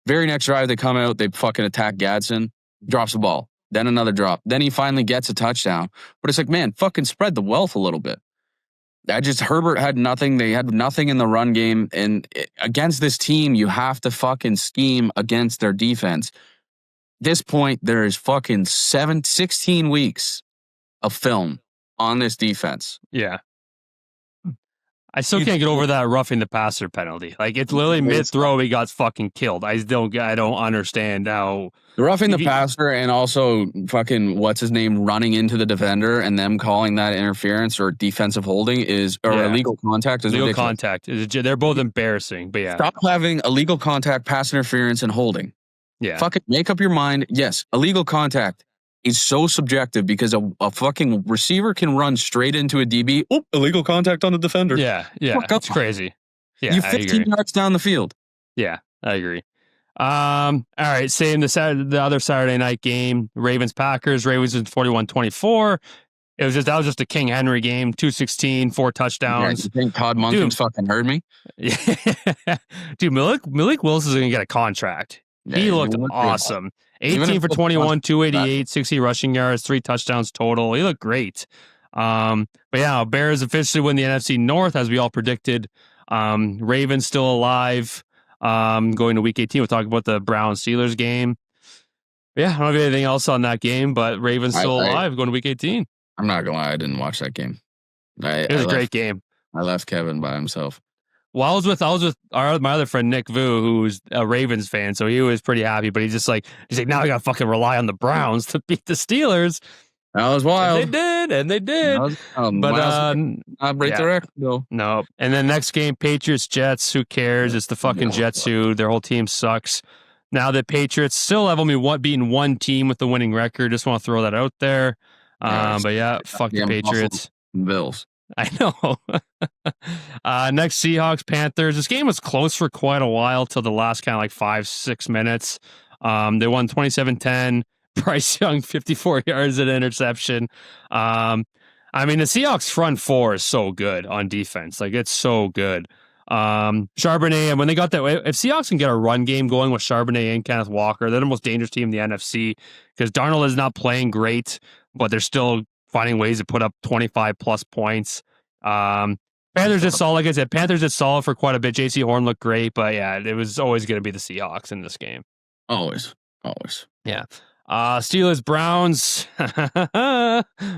Very next drive, they come out, they fucking attack Gadsden, drops the ball. Then another drop. Then he finally gets a touchdown. But it's like, man, fucking spread the wealth a little bit. Herbert had nothing. They had nothing in the run game. And against this team, you have to fucking scheme against their defense. This point, there is fucking 16 weeks of film on this defense. Yeah. I still can't get over that roughing the passer penalty. Like, it's literally mid-throw, he got fucking killed. I don't understand how... Roughing the passer and also fucking, what's his name, running into the defender and them calling that interference or defensive holding illegal contact is illegal ridiculous. Contact. They're both embarrassing, but yeah. Stop having illegal contact, pass interference, and holding. Yeah. Fucking make up your mind. Yes, illegal contact is so subjective because a fucking receiver can run straight into a DB. Oh, illegal contact on the defender. Yeah, it's crazy. Yeah, you 15 yards down the field. Yeah, I agree. All right, same the other Saturday night game, Ravens-Packers. Ravens in 41-24. That was just a King Henry game, 216, 4 touchdowns. You think Todd Monken's fucking heard me? Dude, Malik Willis is going to get a contract. Yeah, he looked awesome. 18 for 21, 288, 60 rushing yards, 3 touchdowns total. He looked great. But yeah, Bears officially win the NFC North, as we all predicted. Ravens still alive. Going to week 18, we'll talk about the Browns-Steelers game. Yeah, I don't have anything else on that game, but Ravens still alive going to week 18. I'm not going to lie, I didn't watch that game. It was a great game. I left Kevin by himself. Well, I was with my other friend Nick Vu, who's a Ravens fan, so he was pretty happy. But he's like, now I got to fucking rely on the Browns to beat the Steelers. That was wild. And they did. But not break the record though. No. And then next game, Patriots Jets. Who cares? It's the fucking Jets who their whole team sucks. Now the Patriots still have only beaten one team with the winning record. Just want to throw that out there. But yeah, fuck the Patriots. Bills. I know. Next, Seahawks Panthers. This game was close for quite a while till the last kind of like 5-6 minutes. They won 27-10. Bryce Young 54 yards at interception. I mean, the Seahawks front four is so good on defense. Like, it's so good. Charbonnet, and when they got that, if Seahawks can get a run game going with Charbonnet and Kenneth Walker, they're the most dangerous team in the NFC because Darnold is not playing great, but they're still finding ways to put up 25 plus points. Panthers did solid. Like I said, Panthers did solid for quite a bit. JC Horn looked great, but yeah, it was always going to be the Seahawks in this game. Always. Yeah. Steelers Browns.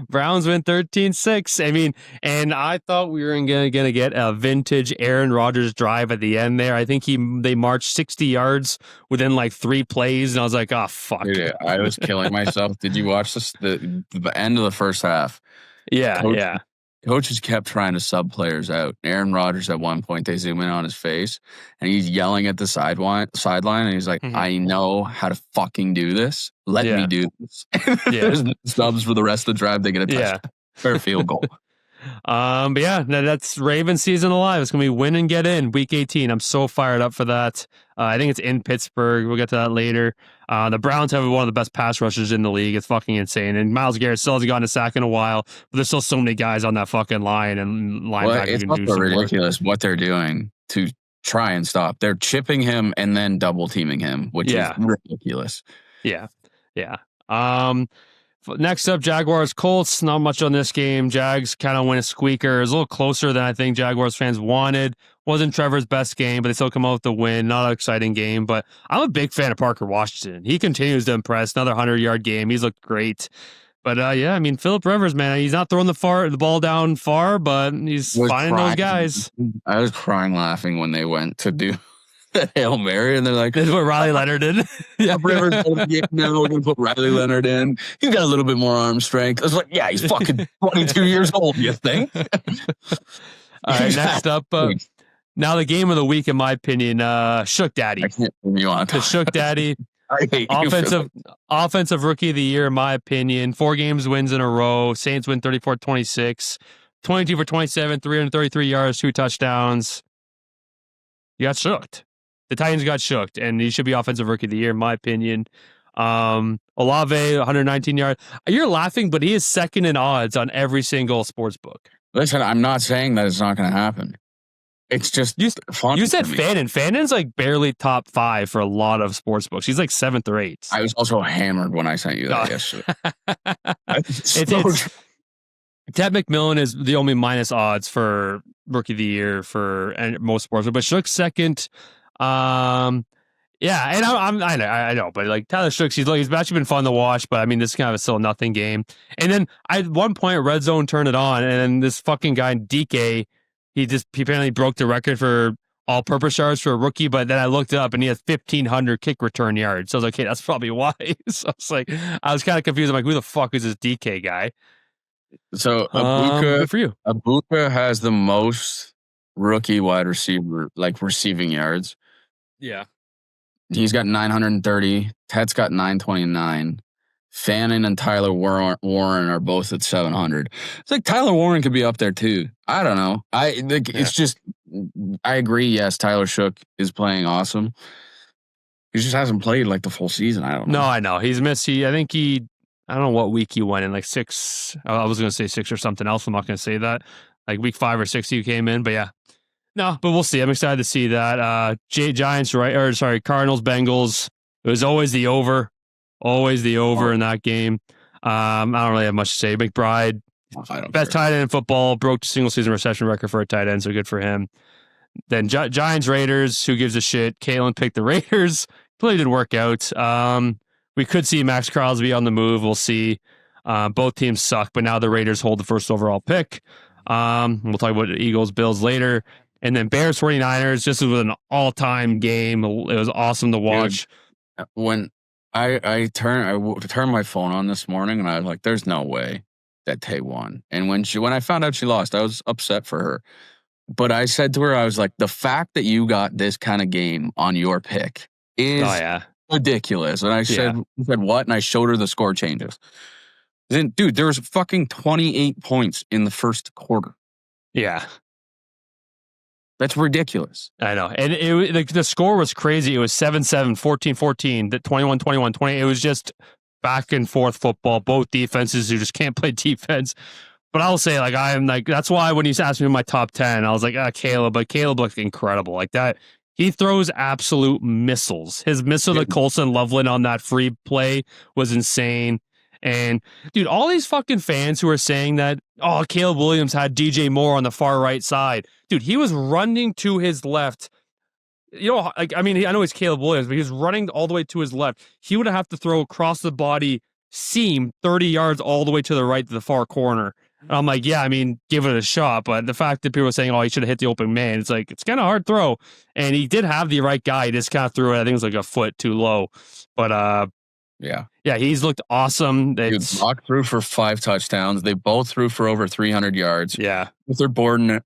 Browns win 13-6. I mean, and I thought we were gonna get a vintage Aaron Rodgers drive at the end there. I think they marched 60 yards within like 3 plays, and I was like, oh fuck. Dude, I was killing myself. Did you watch this? The end of the first half. Yeah. Coaches kept trying to sub players out. Aaron Rodgers, at one point, they zoom in on his face, and he's yelling at the sideline, and he's like, I know how to fucking do this. Let me do this. There's no subs for the rest of the drive. They get a touchdown. Fair field goal. But yeah, that's Ravens season alive. It's going to be win and get in week 18. I'm so fired up for that. I think it's in Pittsburgh. We'll get to that later. The Browns have one of the best pass rushers in the league. It's fucking insane. And Myles Garrett still hasn't gotten a sack in a while, but there's still so many guys on that fucking line and linebackers. Well, it's also ridiculous what they're doing to try and stop. They're chipping him and then double teaming him, which is ridiculous. Yeah. Next up, Jaguars Colts. Not much on this game. Jags kind of win a squeaker. It was a little closer than I think Jaguars fans wanted. Wasn't Trevor's best game, but they still come out with the win. Not an exciting game, but I'm a big fan of Parker Washington. He continues to impress. Another 100-yard game. He's looked great. But I mean, Phillip Rivers, man, he's not throwing the ball down far, but he's finding those guys. I was crying laughing when they went to do Hail Mary, and they're like, "This is what Riley Leonard did." Rivers, now we're gonna put Riley Leonard in. He's got a little bit more arm strength. I was like, "Yeah, he's fucking 22 years old." You think? All right, next up, now the game of the week, in my opinion, Shook Daddy. I can't you on the Shook Daddy. I hate offensive rookie of the year, in my opinion. 4 games wins in a row. Saints win 34-26, 22 for 27, 333 yards, 2 touchdowns. You got shooked. The Titans got shooked, and he should be offensive rookie of the year, in my opinion. Olave, 119 yards. You're laughing, but he is second in odds on every single sports book. Listen, I'm not saying that it's not going to happen. It's just fun. You said Fannin. Fannin's like barely top 5 for a lot of sports books. He's like 7th or 8th. I was also hammered when I sent you that yesterday. Ted McMillan is the only minus odds for rookie of the year for most sports, but Shook's second. Yeah, and I know, but like Tyler Shook, he's actually been fun to watch, but I mean, this is kind of still a nothing game. And then at one point, Red Zone turned it on, and then this fucking guy DK, he apparently broke the record for all-purpose yards for a rookie, but then I looked it up and he has 1,500 kick return yards. So I was like, okay, that's probably why. So I was kind of confused. I'm like, who the fuck is this DK guy? So good for you. Abuka has the most rookie wide receiver, like receiving yards. Yeah. He's got 930. Ted's got 929. Fannin and Tyler Warren are both at 700. It's like Tyler Warren could be up there too. I don't know. It's just, I agree. Yes, Tyler Shook is playing awesome. He just hasn't played like the full season. I don't know. No, I know. He's missed. I don't know what week he went in, like 6. I was going to say 6 or something else. I'm not going to say that. Like week 5 or 6 he came in, but yeah. No, but we'll see. I'm excited to see that. Cardinals, Bengals. It was always the over. Always the over in that game. I don't really have much to say. McBride, best tight end in football, broke the single season reception record for a tight end, so good for him. Then Giants, Raiders, who gives a shit? Kalen picked the Raiders. Really didn't work out. We could see Max Crosby on the move. We'll see. Both teams suck, but now the Raiders hold the first overall pick. We'll talk about Eagles, Bills later. And then Bears, 49ers, this was an all-time game. It was awesome to watch. Dude, when I turned my phone on this morning and I was like, "There's no way that Tay won." And when I found out she lost, I was upset for her. But I said to her, I was like, "The fact that you got this kind of game on your pick is ridiculous." And I said, "What?" And I showed her the score changes. Then, dude, there was fucking 28 points in the first quarter. Yeah. That's ridiculous. I know. And the score was crazy. It was 7-7, 14-14, 21-21, 20. It was just back and forth football. Both defenses who just can't play defense. But I'll say, like, that's why when you asked me my top 10, I was like, Caleb. But Caleb looked incredible. Like that. He throws absolute missiles. His missile to Colson Loveland on that free play was insane. And, dude, all these fucking fans who are saying that, Caleb Williams had DJ Moore on the far right side. Dude, he was running to his left. You know, I know he's Caleb Williams, but he was running all the way to his left. He would have to throw across the body seam 30 yards all the way to the right to the far corner. And I'm like, yeah, give it a shot. But the fact that people are saying, he should have hit the open man, it's like, it's kind of hard throw. And he did have the right guy. He just kind of threw it. I think it was like a foot too low. But, yeah, he's looked awesome. Dude, Brock threw for 5 touchdowns. They both threw for over 300 yards. Yeah. Luther Burden had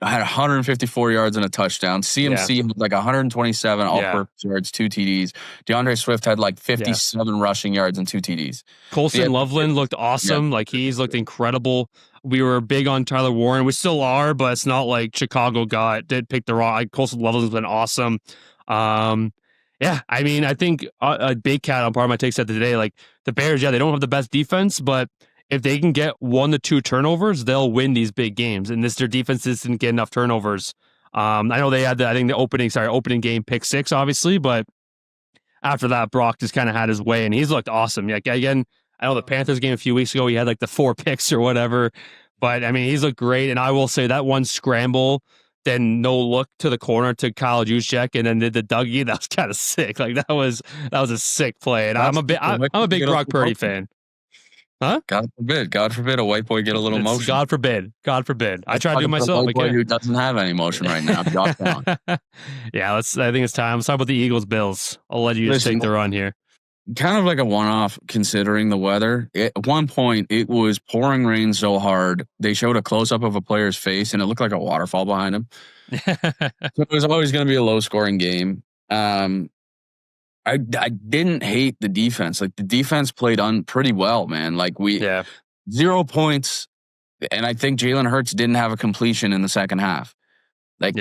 154 yards and a touchdown. CMC had like 127 all-purpose yards, 2 TDs. DeAndre Swift had like 57 rushing yards and 2 TDs. Colson Loveland looked awesome. Yeah. Like, he's looked incredible. We were big on Tyler Warren. We still are, but it's not like Chicago did pick the wrong. Colson Loveland's been awesome. Yeah, I think a big cat on part of my take said today, like the Bears, they don't have the best defense, but if they can get 1 to 2 turnovers, they'll win these big games. And their defense didn't get enough turnovers. I know they had the opening game pick 6, obviously, but after that, Brock just kind of had his way, and he's looked awesome. Like, again, I know the Panthers game a few weeks ago, he had like the 4 picks or whatever, but he's looked great. And I will say that one scramble, then no look to the corner to Kyle Juszczyk, and then did the Dougie. That was kind of sick. Like that was a sick play. And I'm a big Brock Purdy fan. Huh? God forbid a white boy get a little motion. God forbid. I try to do myself. White boy who doesn't have any motion right now. Yeah, I think it's time. Let's talk about the Eagles Bills. I'll let you just take the run here. Kind of like a one-off considering the weather. At one point, it was pouring rain so hard, they showed a close-up of a player's face, and it looked like a waterfall behind him. So it was always going to be a low-scoring game. I didn't hate the defense. Like, the defense played pretty well, man. Like, 0 points, and I think Jalen Hurts didn't have a completion in the second half. Like,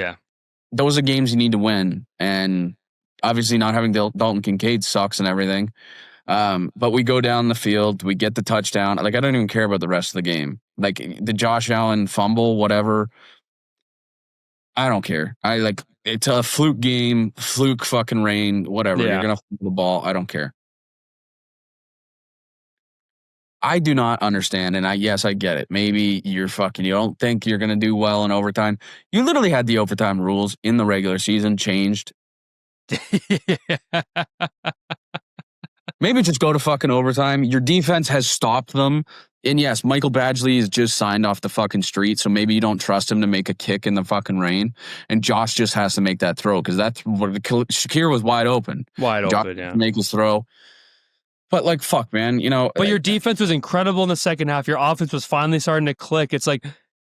those are games you need to win, and obviously not having Dalton Kincaid sucks and everything. But we go down the field, we get the touchdown. Like, I don't even care about the rest of the game. Like, the Josh Allen fumble, whatever. I don't care. It's a fluke game, fluke fucking rain, whatever. You're going to fumble the ball. I don't care. I do not understand, and I get it. Maybe you don't think you're going to do well in overtime. You literally had the overtime rules in the regular season changed. Maybe just go to fucking overtime. Your defense has stopped them. And yes, Michael Badgley is just signed off the fucking street, so maybe you don't trust him to make a kick in the fucking rain. And Josh just has to make that throw because that's what Shakir was wide open. Make his throw. But like, fuck, man, But your defense was incredible in the second half. Your offense was finally starting to click. It's like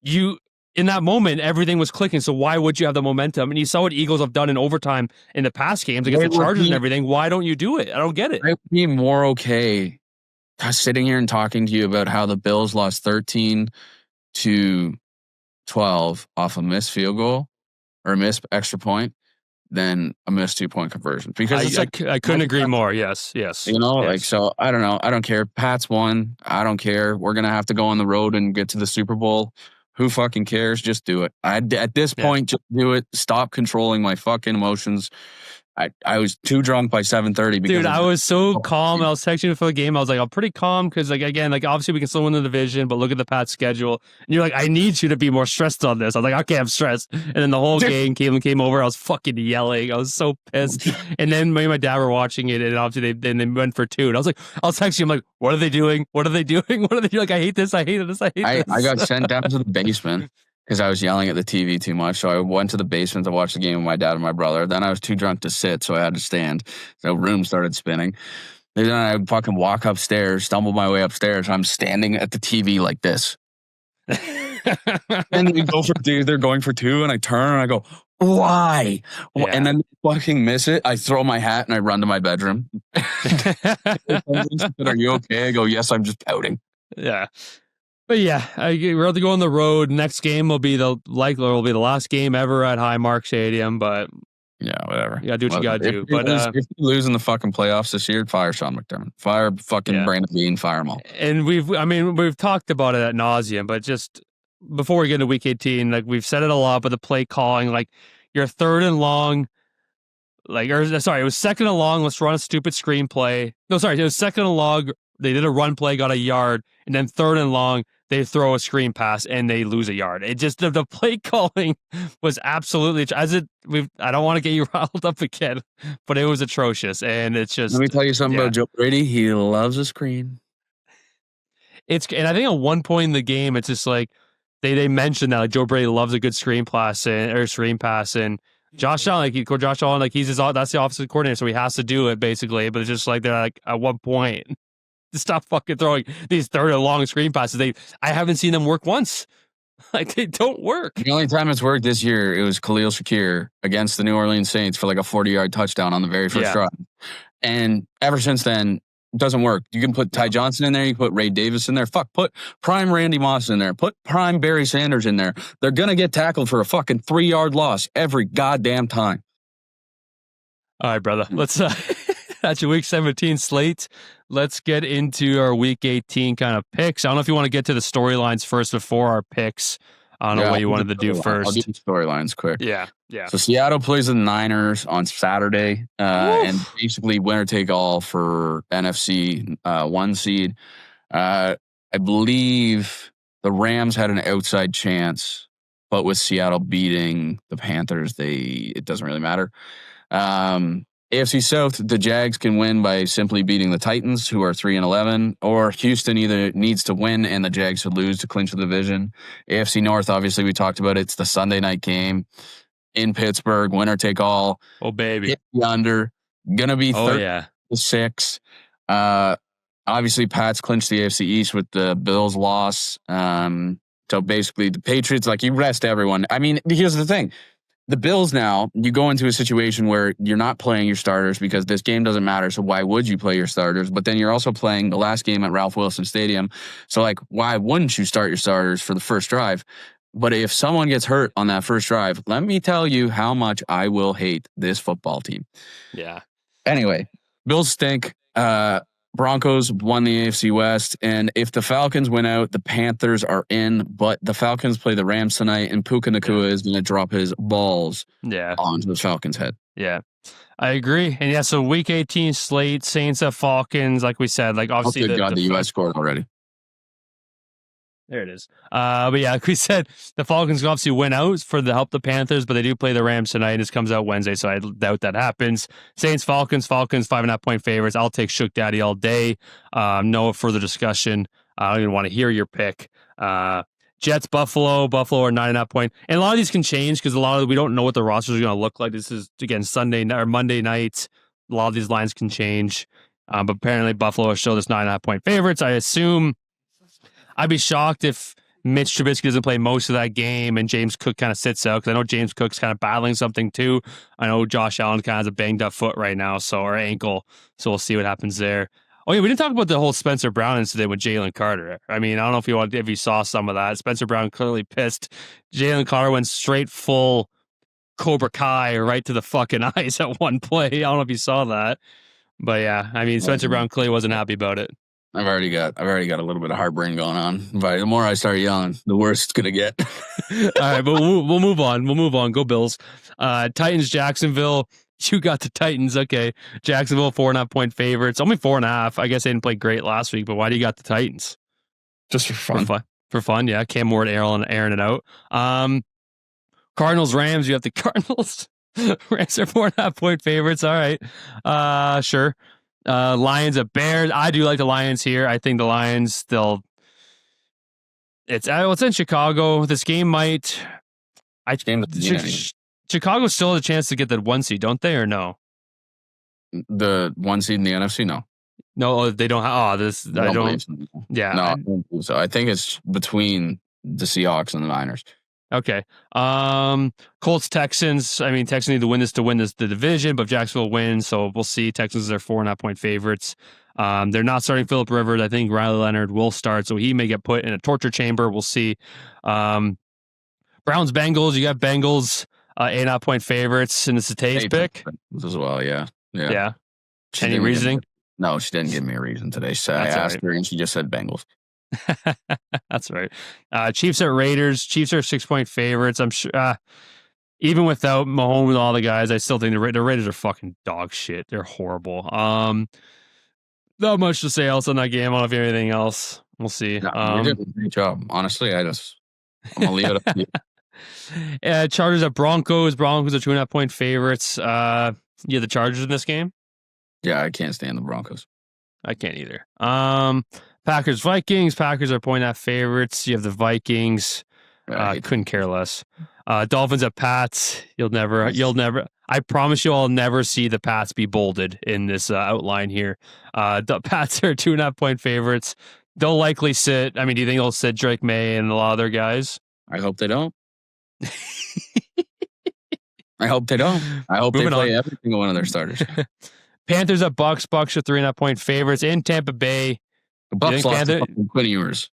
in that moment, everything was clicking. So why would you have the momentum? And you saw what Eagles have done in overtime in the past games against the Chargers and everything. Why don't you do it? I don't get it. I'd be more okay sitting here and talking to you about how the Bills lost 13-12 off a missed field goal or a missed extra point than a missed 2-point conversion. Because I couldn't agree more. Yes. So I don't know. I don't care. Pats won. I don't care. We're going to have to go on the road and get to the Super Bowl. Who fucking cares? Just do it. At this point, just do it. Stop controlling my fucking emotions. I was too drunk by 7:30. Dude, I was so calm. I was texting you for the game. I was like, I'm pretty calm because, obviously we can still win the division, but look at the Pats schedule. And you're like, I need you to be more stressed on this. I was like, okay, I'm stressed. And then the whole game came over. I was fucking yelling. I was so pissed. And then me and my dad were watching it, and obviously they went for 2. And I was texting you. I'm like, what are they doing? What are they doing? What are they doing? Like, I hate this. I hate this. I hate this. I got sent down to the basement. because I was yelling at the TV too much. So I went to the basement to watch the game with my dad and my brother. Then I was too drunk to sit, so I had to stand. So the room started spinning. Then I would fucking walk upstairs, stumble my way upstairs. I'm standing at the TV like this. And they go for two. They're going for two, and I turn and I go, why? Yeah. And then fucking miss it. I throw my hat and I run to my bedroom. Are you okay? I go, yes, I'm just pouting. Yeah. But yeah, we're about to go on the road. Next game will be the last game ever at Highmark Stadium, but yeah, whatever. You gotta do what you gotta do. But if you lose in the fucking playoffs this year, fire Sean McDermott. Fire fucking Brandon Bean, fire them all. And we've talked about it at nauseum, but just before we get into week 18, like we've said it a lot, but the play calling, like you're third and long, it was second and long, let's run a stupid screenplay. No, sorry, it was second and long, they did a run play, got a yard, and then third and long, they throw a screen pass and they lose a yard. It just the play calling was absolutely I don't want to get you riled up again, but it was atrocious. And it's just, let me tell you something about Joe Brady. He loves a screen. And I think at one point in the game, it's just like they mentioned that like Joe Brady loves a good screen pass and Josh Allen, he's that's the offensive coordinator, so he has to do it basically. But it's just like they're like at one point, stop fucking throwing these third and long screen passes. I haven't seen them work once. Like they don't work. The only time it's worked this year, it was Khalil Shakir against the New Orleans Saints for like a 40-yard touchdown on the very first drive. And ever since then, it doesn't work. You can put Ty Johnson in there. You can put Ray Davis in there. Put prime Randy Moss in there. Put prime Barry Sanders in there. They're going to get tackled for a fucking 3-yard loss every goddamn time. All right, brother. Let's that's your week 17 slate. Let's get into our week 18 kind of picks. I don't know if you want to get to the storylines first before our picks. I don't know what you wanted to do first. I'll do the storylines quick. Yeah. So Seattle plays the Niners on Saturday, and basically winner take all for NFC 1 seed. I believe the Rams had an outside chance, but with Seattle beating the Panthers, it doesn't really matter. AFC South, the Jags can win by simply beating the Titans, who are 3-11, or Houston either needs to win and the Jags would lose to clinch the division. AFC North, obviously, we talked about it. It's the Sunday night game in Pittsburgh, winner take all. Oh, baby. Hit the under. Gonna be 36. Obviously, Pats clinched the AFC East with the Bills loss. So basically, the Patriots, you rest everyone. I mean, here's the thing. The Bills now, you go into a situation where you're not playing your starters because this game doesn't matter, so why would you play your starters? But then you're also playing the last game at Ralph Wilson Stadium, so why wouldn't you start your starters for the first drive? But if someone gets hurt on that first drive, let me tell you how much I will hate this football team. Yeah. Anyway, Bills stink. Broncos won the AFC West, and if the Falcons win out, the Panthers are in, but the Falcons play the Rams tonight, and Puka Nacua is going to drop his balls onto the Falcons' head. Yeah, I agree. And so week 18 slate, Saints at Falcons, like we said, obviously the U.S. scored already. There it is. But yeah, like we said, the Falcons can obviously win out to help the Panthers, but they do play the Rams tonight. This comes out Wednesday, so I doubt that happens. Saints, Falcons, 5.5 point favorites. I'll take Shook Daddy all day. No further discussion. I don't even want to hear your pick. Jets, Buffalo are 9.5 point. And a lot of these can change because we don't know what the rosters are going to look like. This is, again, Sunday or Monday night. A lot of these lines can change. But apparently Buffalo is still this 9.5 point favorites. I assume I'd be shocked if Mitch Trubisky doesn't play most of that game and James Cook kind of sits out because I know James Cook's kind of battling something too. I know Josh Allen kind of has a banged up foot right now, or ankle. So we'll see what happens there. Oh yeah, we didn't talk about the whole Spencer Brown incident with Jalen Carter. I mean, I don't know if you saw some of that. Spencer Brown clearly pissed. Jalen Carter went straight full Cobra Kai right to the fucking eyes at one play. I don't know if you saw that, but yeah, I mean, Spencer Brown clearly wasn't happy about it. I've already got a little bit of heartburn going on. But the more I start yelling, the worse it's gonna get. All right, but we'll move on. Go Bills. Titans, Jacksonville. You got the Titans. Okay, Jacksonville 4.5 point favorites. Only 4.5. I guess they didn't play great last week, but why do you got the Titans? Just for fun. For fun, yeah. Cam Ward, airing it out. Cardinals, Rams. You have the Cardinals. Rams are 4.5 point favorites. All right, sure. Lions at Bears. I do like the Lions here. I think the Lions, It's in Chicago. This game might. Chicago still has a chance to get the 1 seed, don't they, or no? The 1 seed in the NFC, no. No, they don't have. I don't. So. Yeah, no, I don't believe so. I think it's between the Seahawks and the Niners. Okay. Colts, Texans. I mean, Texans need to win the division, but if Jacksonville wins, so we'll see. Texans are 4.5-point favorites. They're not starting Phillip Rivers. I think Riley Leonard will start, so he may get put in a torture chamber. We'll see. Browns, Bengals. You got Bengals, 8.5-point favorites, and it's a Tate's pick as well. Yeah. Any reasoning? No, she didn't give me a reason today. So I asked her, and she just said Bengals. That's right. Chiefs at Raiders. Chiefs are 6-point favorites. I'm sure. Even without Mahomes and all the guys, I still think the Raiders are fucking dog shit. They're horrible. Not much to say else on that game. I don't know if you have anything else. We'll see. You did a great job. Honestly, I'm gonna leave it up to you. Chargers at Broncos. Broncos are 2.5-point favorites. You have the Chargers in this game? Yeah, I can't stand the Broncos. I can't either. Packers, Vikings. Packers are 1.5 favorites. You have the Vikings. Couldn't care less. Dolphins at Pats. You'll never. I promise you, I'll never see the Pats be bolded in this outline here. The Pats are 2.5-point favorites. They'll likely sit. I mean, do you think they'll sit Drake May and a lot of other guys? I hope they don't. I hope they don't. I hope they play every single one of their starters. Panthers at Bucks. Bucks are 3.5-point favorites in Tampa Bay. The Bucks lost to Quinn Ewers.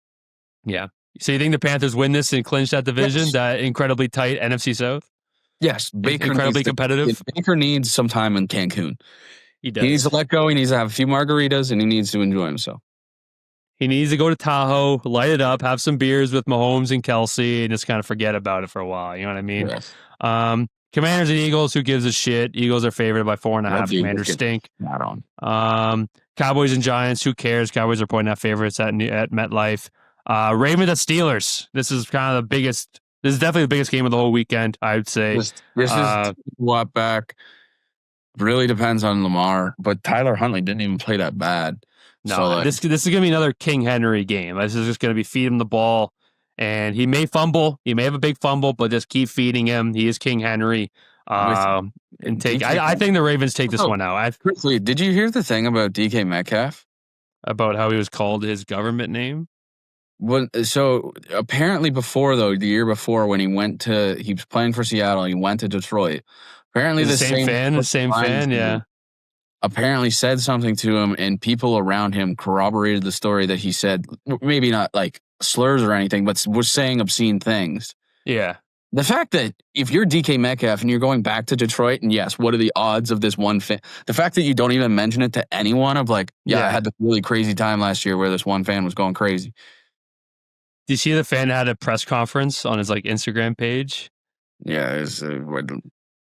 Yeah. So you think the Panthers win this and clinch that division, that incredibly tight NFC South? Yes. Baker incredibly competitive. Baker needs some time in Cancun. He does. He needs to let go. He needs to have a few margaritas, and he needs to enjoy himself. He needs to go to Tahoe, light it up, have some beers with Mahomes and Kelsey, and just kind of forget about it for a while. You know what I mean? Yes. Commanders and Eagles, who gives a shit? Eagles are favored by 4.5. Commanders stink. Not on. Cowboys and Giants, who cares? Cowboys are 0.5 favorites at MetLife. Ravens at Steelers. This is kind of the biggest. This is definitely the biggest game of the whole weekend, I would say. This is a lot back. Really depends on Lamar, but Tyler Huntley didn't even play that bad. No, so, this is going to be another King Henry game. This is just going to be feed him the ball. And he may fumble. He may have a big fumble, but just keep feeding him. He is King Henry. I think the Ravens take this one out. Quickly, did you hear the thing about DK Metcalf? About how he was called his government name? Well, so apparently the year before when he was playing for Seattle, he went to Detroit. Apparently the same fan, yeah. Apparently said something to him, and people around him corroborated the story that he said, maybe not like slurs or anything, but was saying obscene things. Yeah. The fact that if you're DK Metcalf and you're going back to Detroit, and yes, what are the odds of this one fan? The fact that you don't even mention it to anyone of like, I had this really crazy time last year where this one fan was going crazy. Do you see the fan had a press conference on his like Instagram page? Yeah, it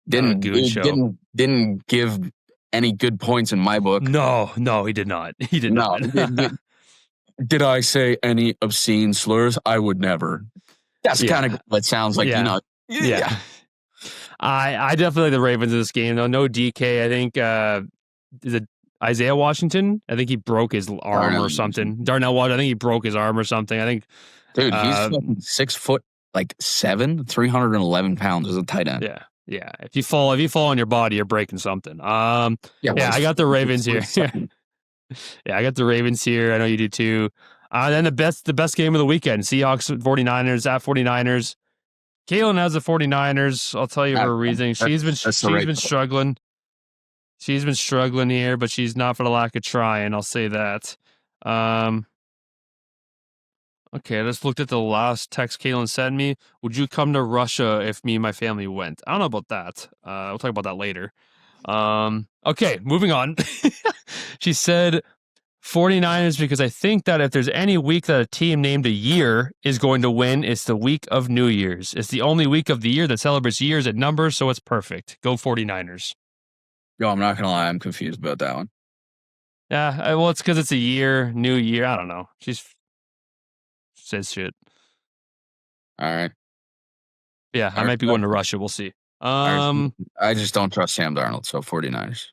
didn't give any good points in my book. No, he did not. He did not. Did I say any obscene slurs? I would never. That's kind of what it sounds like, you know. Yeah. I definitely like the Ravens in this game, though. No DK. I think is it Isaiah Washington? I think he broke his arm or something. Darnell Washington, I think he broke his arm or something. I think dude, he's 6 foot, like 7, 311 pounds as a tight end. Yeah. If you fall on your body, you're breaking something. I got the Ravens here. I got the Ravens here. I know you do too. Then the best game of the weekend, Seahawks 49ers at 49ers. Caitlin has the 49ers. I'll tell you her reasoning. She's been struggling. She's been struggling here, but she's not for the lack of trying. I'll say that. Okay, I just looked at the last text Caitlin sent me. Would you come to Russia if me and my family went? I don't know about that. We'll talk about that later. Okay, moving on. She said 49ers because I think that if there's any week that a team named a year is going to win, it's the week of New Year's. It's the only week of the year that celebrates years and numbers, so it's perfect. Go 49ers. Yo, I'm not going to lie. I'm confused about that one. Yeah, well, it's because it's a year, New Year. I don't know. She says shit. All right. Yeah, I might be going to Russia. We'll see. I just don't trust Sam Darnold, so 49ers.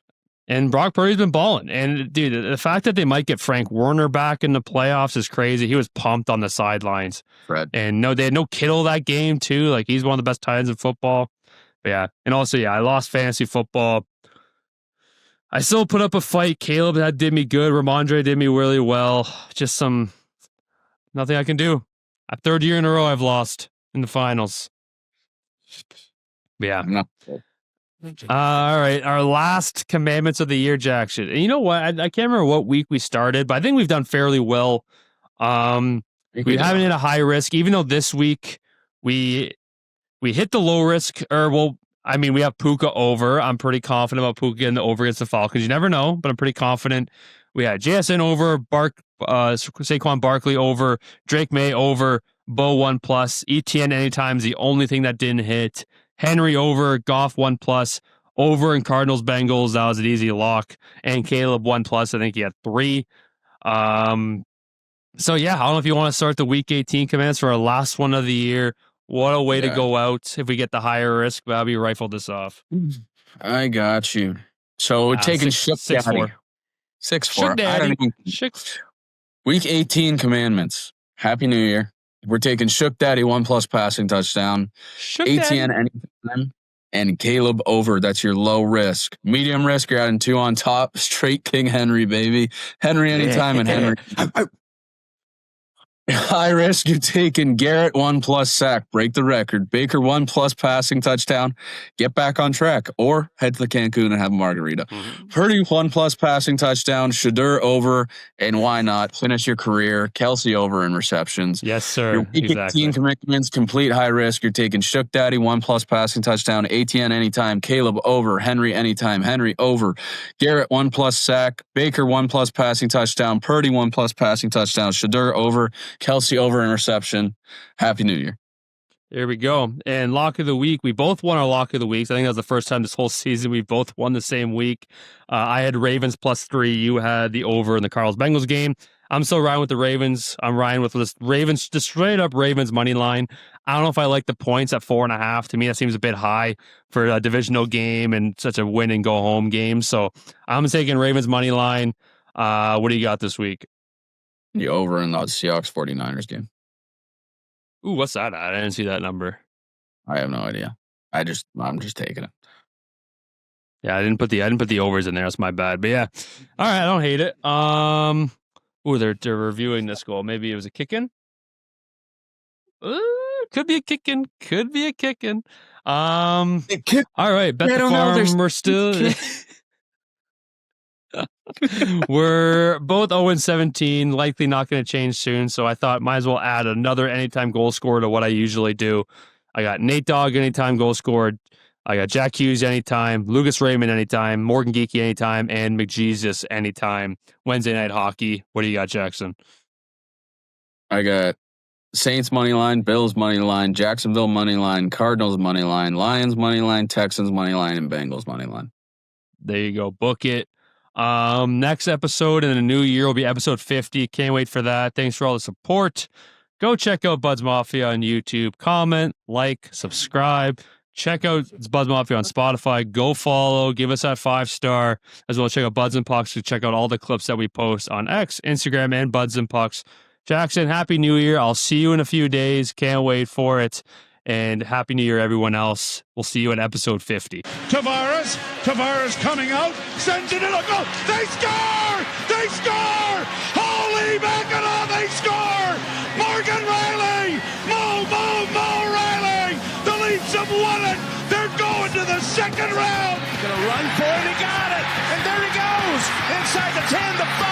And Brock Purdy's been balling. And, dude, the fact that they might get Frank Warner back in the playoffs is crazy. He was pumped on the sidelines. Fred. And no, they had no Kittle that game, too. Like, he's one of the best tight ends in football. But yeah. And also, yeah, I lost fantasy football. I still put up a fight. Caleb, that did me good. Ramondre did me really well. Just nothing I can do. A third year in a row I've lost in the finals. But yeah. No. All right. Our last commandments of the year, Jackson. And you know what? I can't remember what week we started, but I think we've done fairly well. We haven't hit a high risk, even though this week we hit the low risk, we have Puka over. I'm pretty confident about Puka getting the over against the Falcons. You never know, but I'm pretty confident. We had JSN over, Saquon Barkley over, Drake May over, Bo 1+, ETN anytime is the only thing that didn't hit. Henry over, Goff 1+, over in Cardinals Bengals, that was an easy lock. And Caleb 1+, I think he had 3. So yeah, I don't know if you want to start the week 18 commands for our last one of the year. What a way to go out if we get the higher risk. Bobby, rifle this off. I got you. So we're taking 6-4. 6-4. I don't even. Week 18 commandments. Happy New Year. We're taking Shook Daddy 1+ passing touchdown. ATN anytime. And Caleb over. That's your low risk. Medium risk, you're adding 2 on top. Straight King Henry, baby. Henry anytime and Henry. High risk, you're taking Garrett 1+ sack, break the record. Baker 1+ passing touchdown, get back on track, or head to the Cancun and have a margarita. Purdy 1+ passing touchdown, Shadur over, and why not finish your career? Kelsey over in receptions. Yes, sir. Your week 18 commitments, complete high risk. You're taking Shook Daddy 1+ passing touchdown, ATN anytime, Caleb over, Henry anytime, Henry over, Garrett 1+ sack, Baker 1+ passing touchdown, Purdy 1+ passing touchdown, Shadur over, Kelsey over in reception. Happy New Year. There we go. And lock of the week, we both won our lock of the weeks. I think that was the first time this whole season we both won the same week. I had Ravens +3. You had the over in the Cardinals Bengals game. I'm still riding with the Ravens. I'm riding with this Ravens, just straight up Ravens money line. I don't know if I like the points at 4.5. To me, that seems a bit high for a divisional game and such a win and go home game. So I'm taking Ravens money line. What do you got this week? The over in the Seahawks 49ers game. Ooh, what's that at? I didn't see that number. I have no idea. I'm just taking it. Yeah, I didn't put the overs in there. That's my bad. But yeah. All right, I don't hate it. Ooh, they're reviewing this goal. Maybe it was a kick-in. Could be a kick-in. All right, bet the farm. We're still we're both 0-17, likely not going to change soon. So I thought might as well add another anytime goal scorer to what I usually do. I got Nate Dogg anytime goal scored. I got Jack Hughes anytime, Lucas Raymond anytime, Morgan Geeky anytime, and McJesus anytime. Wednesday night hockey. What do you got, Jackson? I got Saints money line, Bills money line, Jacksonville money line, Cardinals money line, Lions money line, Texans money line, and Bengals money line. There you go. Book it. Next episode in the new year will be episode 50. Can't wait for that. Thanks for all the support. Go check out Buds Mafia on YouTube. Comment, like, subscribe. Check out Buds Mafia on Spotify. Go follow. Give us that 5-star. As well as check out Buds and Pucks to check out all the clips that we post on X, Instagram, and Buds and Pucks. Jackson, Happy New Year. I'll see you in a few days. Can't wait for it. And Happy New Year, everyone else. We'll see you in episode 50. Tavares coming out, sends it in a goal. They score! They score! Holy mackerel, they score! Morgan Riley! Mo Riley! The Leafs have won it! They're going to the second round! Gonna run for it, he got it! And there he goes! Inside the 10, the 5!